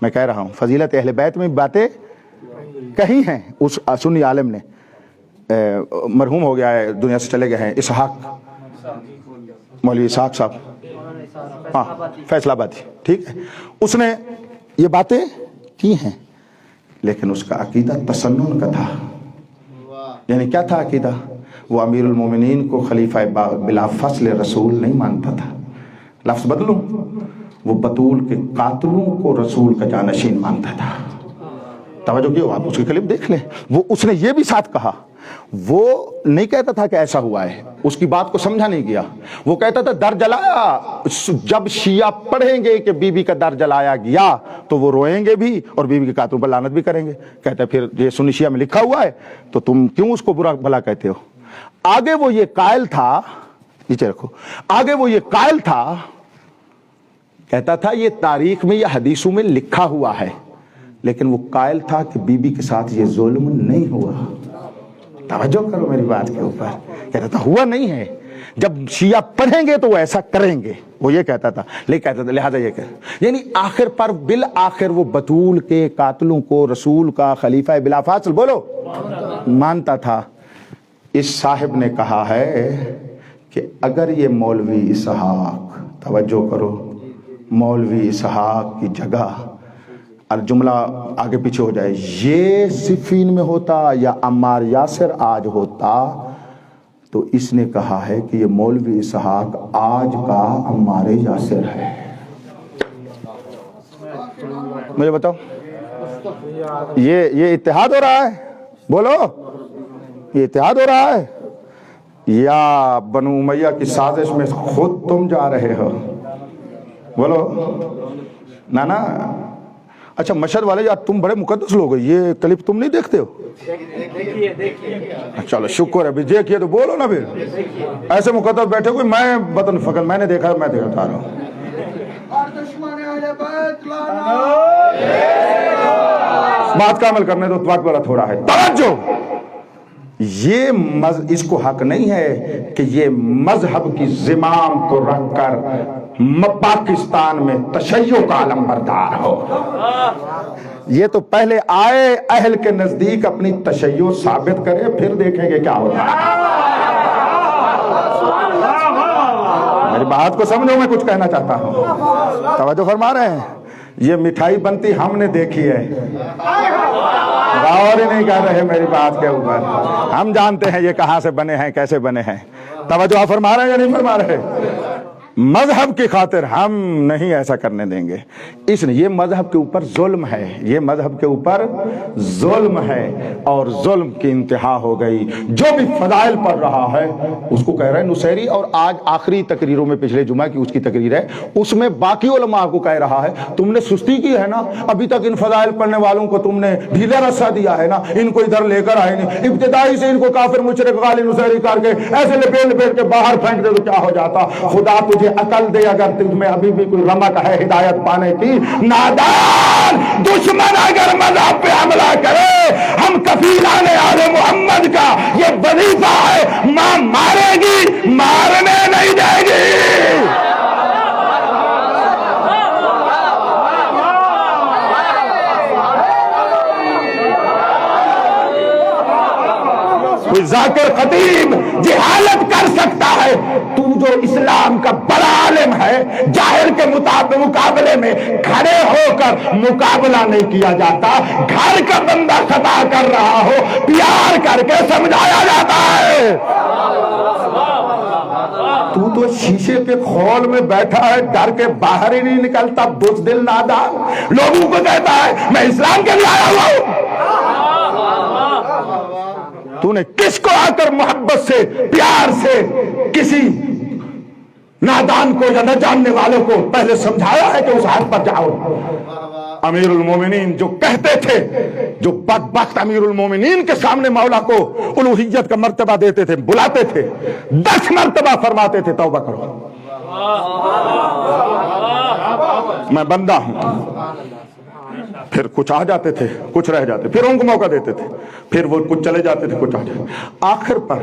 میں کہہ رہا ہوں فضیلت اہل بیت میں باتیں کہی ہیں. اس سنی عالم نے مرحوم ہو گیا ہے, دنیا سے چلے گئے ہیں, اسحاق, مولوی اسحاق صاحب, ہاں فیصل آبادی, ٹھیک ہے, اس نے یہ باتیں کی ہیں, لیکن اس کا عقیدہ تسنن کا تھا. یعنی کیا تھا عقیدہ؟ وہ امیر المومنین کو خلیفہ بلا فصل رسول نہیں مانتا تھا. لفظ بدلوں, وہ بطول کے قاتلوں کو رسول کا جانشین مانتا تھا. توجہ کیوں, آپ اس کی کلپ دیکھ لیں. وہ اس نے یہ بھی ساتھ کہا, وہ نہیں کہتا تھا کہ ایسا ہوا ہے, اس کی بات کو سمجھا نہیں گیا. وہ کہتا تھا در جلایا, جب شیعہ پڑھیں گے کہ بی بی کا در جلایا گیا تو وہ روئیں گے بھی اور بی بی کے قاتلوں پر لعنت بھی کریں گے. کہتا ہے پھر یہ سنی شیعہ میں لکھا ہوا ہے تو تم کیوں اس کو برا بھلا کہتے ہو. آگے وہ یہ قائل تھا, نیچے رکھو, آگے وہ یہ قائل تھا, کہتا تھا یہ تاریخ میں یا حدیثوں میں لکھا ہوا ہے, لیکن وہ قائل تھا کہ بی بی کے ساتھ یہ ظلم نہیں ہوا. توجہ کرو میری بات کے اوپر. کہتا تھا ہوا نہیں ہے, جب شیعہ پڑھیں گے تو وہ ایسا کریں گے, وہ یہ کہتا تھا. لیکن کہتا تھا لہذا یہ کہ یعنی آخر پر بالآخر وہ بطول کے قاتلوں کو رسول کا خلیفہ بلا فاصل بولو مانتا تھا. اس صاحب نے کہا ہے کہ اگر یہ مولوی اسحاق, توجہ کرو, مولوی اسحاق کی جگہ, اور جملہ آگے پیچھے ہو جائے, یہ صفین میں ہوتا یا عمار یاسر آج ہوتا, تو اس نے کہا ہے کہ یہ مولوی اسحاق آج کا عمار یاسر ہے. مجھے بتاؤ یہ اتحاد ہو رہا ہے؟ بولو, یہ اتحاد ہو رہا ہے یا بنو امیہ کی سازش میں خود تم جا رہے ہو؟ بولو نا. اچھا مشہد والے یار تم بڑے مقدس لوگ ہو, یہ کلپ تم نہیں دیکھتے ہو؟ چلو شکر ہے, دیکھیے تو بولو نا پھر. ایسے مقدس بیٹھے کوئی, میں بطن فقط میں نے دیکھا, میں دکھا رہا ہوں. بات کا عمل کرنے دو, وقت بڑا تھوڑا ہے. توجہ, یہ اس کو حق نہیں ہے کہ یہ مذہب کی زمام کو رکھ کر پاکستان میں تشیع کا علم بردار ہو. یہ تو پہلے آئے اہل کے نزدیک اپنی تشیع ثابت کرے, پھر دیکھیں گے کیا ہوتا ہے. میری بات کو سمجھو, میں کچھ کہنا چاہتا ہوں. توجہ فرما رہے ہیں؟ یہ مٹھائی بنتی ہم نے دیکھی ہے, غور ہی نہیں کر رہے میری بات کے اوپر. ہم جانتے ہیں یہ کہاں سے بنے ہیں, کیسے بنے ہیں. توجہ فرما رہے ہیں یا نہیں فرما رہے؟ مذہب کی خاطر ہم نہیں ایسا کرنے دیں گے. اس نے یہ مذہب کے اوپر ظلم ہے, یہ مذہب کے اوپر ظلم ہے, اور ظلم کی انتہا ہو گئی. جو بھی فضائل پڑھ رہا ہے اس کو کہہ رہے ہیں نصیری, اور آج آخری تقریروں میں پچھلے جمعہ کی اس کی تقریر ہے, اس میں باقی علماء کو کہہ رہا ہے تم نے سستی کی ہے نا, ابھی تک ان فضائل پڑھنے والوں کو تم نے ڈھیلا رسا دیا ہے نا, ان کو ادھر لے کر آئے نہیں, ابتدائی سے ان کو کافر مشرک غالی نصیری کر کے ایسے لپیٹ کے باہر پھینک دے تو کیا ہو جاتا. خدا تجھے عقل دے, اگر تمہیں ابھی بھی کوئی رمق ہے ہدایت پانے کی. نادان دشمن اگر مذہب پہ حملہ کرے, ہم کفیلان آل محمد کا یہ وظیفہ ہے, ماں مارے گی, مارنے نہیں جائے گی. کوئی ذاکر خطیب جہالت کر سکتا ہے, تو جو اسلام کا بڑا عالم ہے, جاہل کے مقابلے میں کھڑے ہو کر مقابلہ نہیں کیا جاتا. گھر کا بندہ خطا کر رہا ہو, پیار کر کے سمجھایا جاتا ہے. تو شیشے کے خول میں بیٹھا ہے, ڈر کے باہر ہی نہیں نکلتا. بزدل نادان لوگوں کو کہتا ہے میں اسلام کے لیے آیا ہوا ہوں. تو نے کس کو آ کر محبت سے, پیار سے کسی نادان کو یا نہ جاننے والوں کو پہلے سمجھایا ہے کہ اس حال پر جاؤ؟ امیر المومنین جو کہتے تھے, جو بدبخت امیر المومنین کے سامنے مولا کو الوہیت کا مرتبہ دیتے تھے, بلاتے تھے, 10 مرتبہ فرماتے تھے توبہ کرو, میں بندہ ہوں. پھر کچھ آ جاتے تھے, کچھ رہ جاتے, پھر ان کو موقع دیتے تھے, پھر وہ کچھ چلے جاتے تھے, کچھ آ جاتے. آخر پر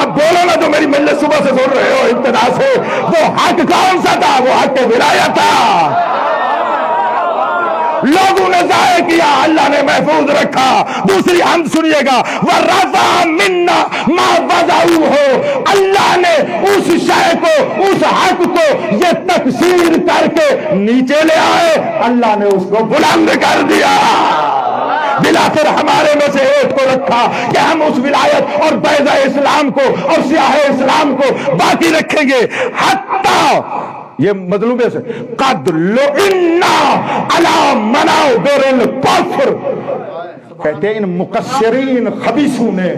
اب بولو نا جو میری مجلس صبح سے سن رہے ہو ابتدا سے، وہ حق کون سا تھا؟ وہ حق ولایت تھا۔ لوگوں نے ضائع کیا، اللہ نے محفوظ رکھا۔ دوسری حمد سنیے گا، وَرَفَعَ مِنَّا مَا وَضَعُوهُ، اللہ نے اس شے کو، اس حق کو یہ تکسیر کر کے نیچے لے آئے، اللہ نے اس کو بلند کر دیا۔ بلاخر ہمارے میں سے ایک کو رکھا کہ ہم اس ولایت اور بیضہ اسلام کو اور سیاہ اسلام کو باقی رکھیں گے، حتیٰ یہ مظلوم سے قد لعنا علی منابر الکفر، کہتے ہیں ان مقصرین خبیثوں نے،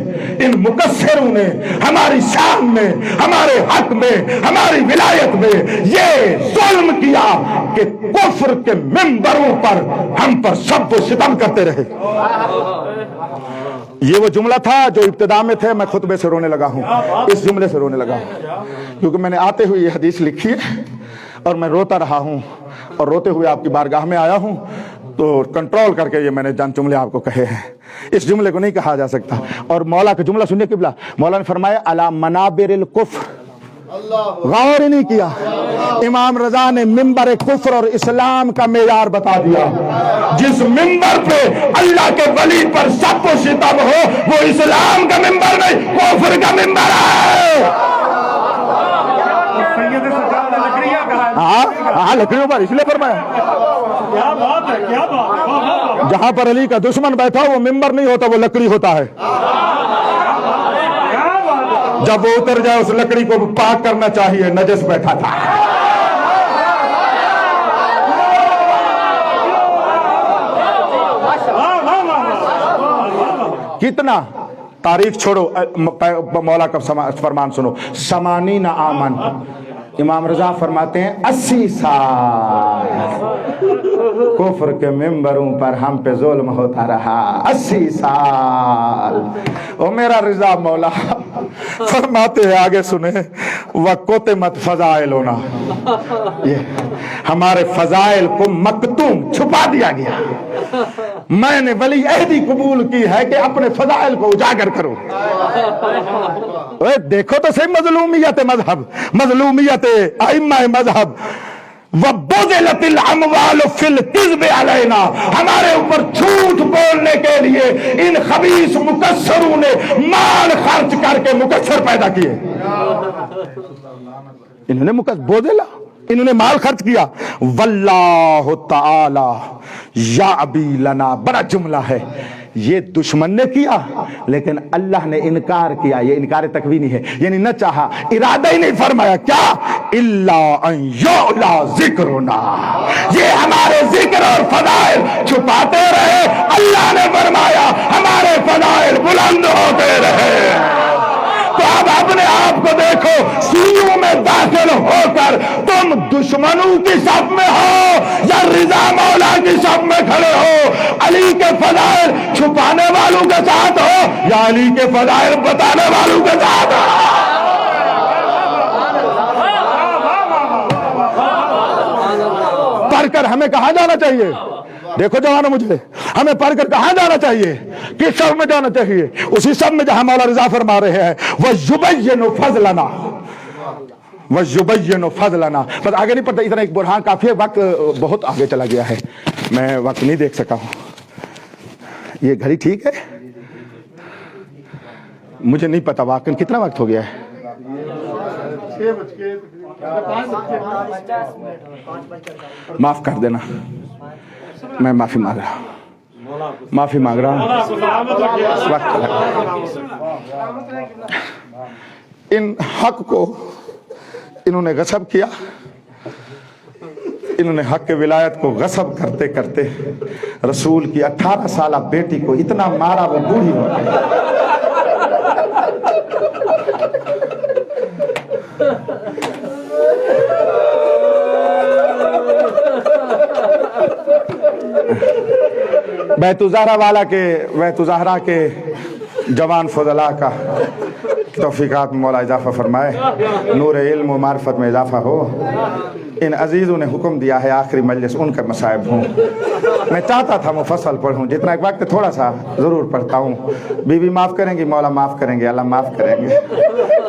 ان مقصروں نے ہماری شان میں، ہمارے حق میں، ہماری ولایت میں یہ ظلم کیا کہ کفر کے ممبروں پر ہم پر شب و ستم کرتے رہے۔ یہ وہ جملہ تھا جو ابتدا میں تھے، میں خطبے سے رونے لگا ہوں، اس جملے سے رونے لگا ہوں، کیونکہ میں نے آتے ہوئے یہ حدیث لکھی ہے اور میں روتا رہا ہوں اور روتے ہوئے آپ کی بارگاہ میں آیا ہوں، تو کنٹرول کر کے یہ میں نے جان جملے آپ کو کہے ہیں، اس جملے کو نہیں کہا جا سکتا۔ اور مولا کا جملہ سنیے قبلہ، مولا نے فرمایا علی منابر الکفر، غور ہی نہیں کیا، امام رضا نے ممبر کفر اور اسلام کا معیار بتا دیا۔ جس ممبر پہ اللہ کے ولی پر سب و ستم ہو وہ اسلام کا ممبر نہیں، کفر کا ممبر ہے۔ ہاں لکڑیوں پر اس لیے فرمایا، کیا بات ہے، کیا بات۔ جہاں پر علی کا دشمن بیٹھا وہ ممبر نہیں ہوتا، وہ لکڑی ہوتا ہے۔ جب وہ اتر جائے اس لکڑی کو پاک کرنا چاہیے، نجس بیٹھا تھا۔ کتنا تاریخ چھوڑو، مولا کا فرمان سنو، 80 آمن، امام رضا فرماتے ہیں 80 سال کفر کے ممبروں پر ہم پہ ظلم ہوتا رہا، 80 سال۔ او میرا رضا مولا فرماتے ہیں، آگے سنیں، وَقُتِمَتْ فَضَائِلُنَا، یہ ہمارے فضائل کو مکتوم چھپا دیا گیا۔ میں نے ولی عہدی قبول کی ہے کہ اپنے فضائل کو اجاگر کرو۔ دیکھو تو صحیح مظلومیت مذہب، مظلومیت ائمہ مذہب۔ وَبُذِلَتِ الْأَمْوَالُ فِي الْكِذْبِ عَلَيْنَا، ہمارے اوپر جھوٹ بولنے کے لیے ان خبیث مکسروں نے مال خرچ کر کے مکسر پیدا کیے۔ انہوں نے بوزلا، انہوں نے مال خرچ کیا۔ واللہ تعالی یعبی لنا، بڑا جملہ ہے، یہ دشمن نے کیا لیکن اللہ نے انکار کیا، یہ انکار تکوینی ہے، یعنی نہ چاہا، ارادہ ہی نہیں فرمایا، کیا الا ان یعلا ذکرنا، یہ ہمارے ذکر اور فضائل چھپاتے رہے، اللہ نے فرمایا ہمارے فضائل بلند ہوتے رہے۔ تو اب اپنے آپ کو دیکھو، سیوں میں داخل ہو کر تم دشمنوں کی صف میں ہو یا رضا مولا کی صف میں کھڑے ہو، علی کے فضائل چھپانے والوں کے ساتھ ہو یا علی کے فضائل بتانے والوں کے ساتھ ہو۔ پڑھ کر ہمیں کہاں جانا چاہیے؟ دیکھو جوانو، مجھے ہمیں پڑھ کر کہاں جانا چاہیے؟ کس شب میں جانا چاہیے؟ اسی شب میں جہاں مولا رضا فرما رہے ہیں وَيُبَيِّنُ فَضْلَنَا، وَيُبَيِّنُ فَضْلَنَا۔ بس آگے نہیں پڑھتا، اتنا ایک برہان کافی ہے، وقت بہت آگے چلا گیا ہے، میں وقت نہیں دیکھ سکا ہوں۔ یہ گھڑی ٹھیک ہے؟ مجھے نہیں پتا واقعی کتنا وقت ہو گیا ہے۔ معاف کر دینا، میں معافی مانگ رہا ہوں، معافی مانگ رہا ہوں، وقت لگا۔ ان حق کو انہوں نے غصب کیا، انہوں نے حق ولایت کو غصب کرتے کرتے رسول کی 18 سالہ بیٹی کو اتنا مارا وہ بوڑھی ہو گئی۔ بیت الزہرا والا کے، بیت الزہرا کے جوان فضلاء کا توفیقات میں مولا اضافہ فرمائے، نور علم و معرفت میں اضافہ ہو۔ ان عزیزوں نے حکم دیا ہے آخری مجلس ان کا مصائب ہوں، میں چاہتا تھا مفصل پڑھوں، جتنا ایک وقت تھوڑا سا ضرور پڑھتا ہوں۔ بی بی معاف کریں گی، مولا معاف کریں گے، اللہ معاف کریں گے۔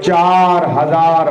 4000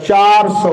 400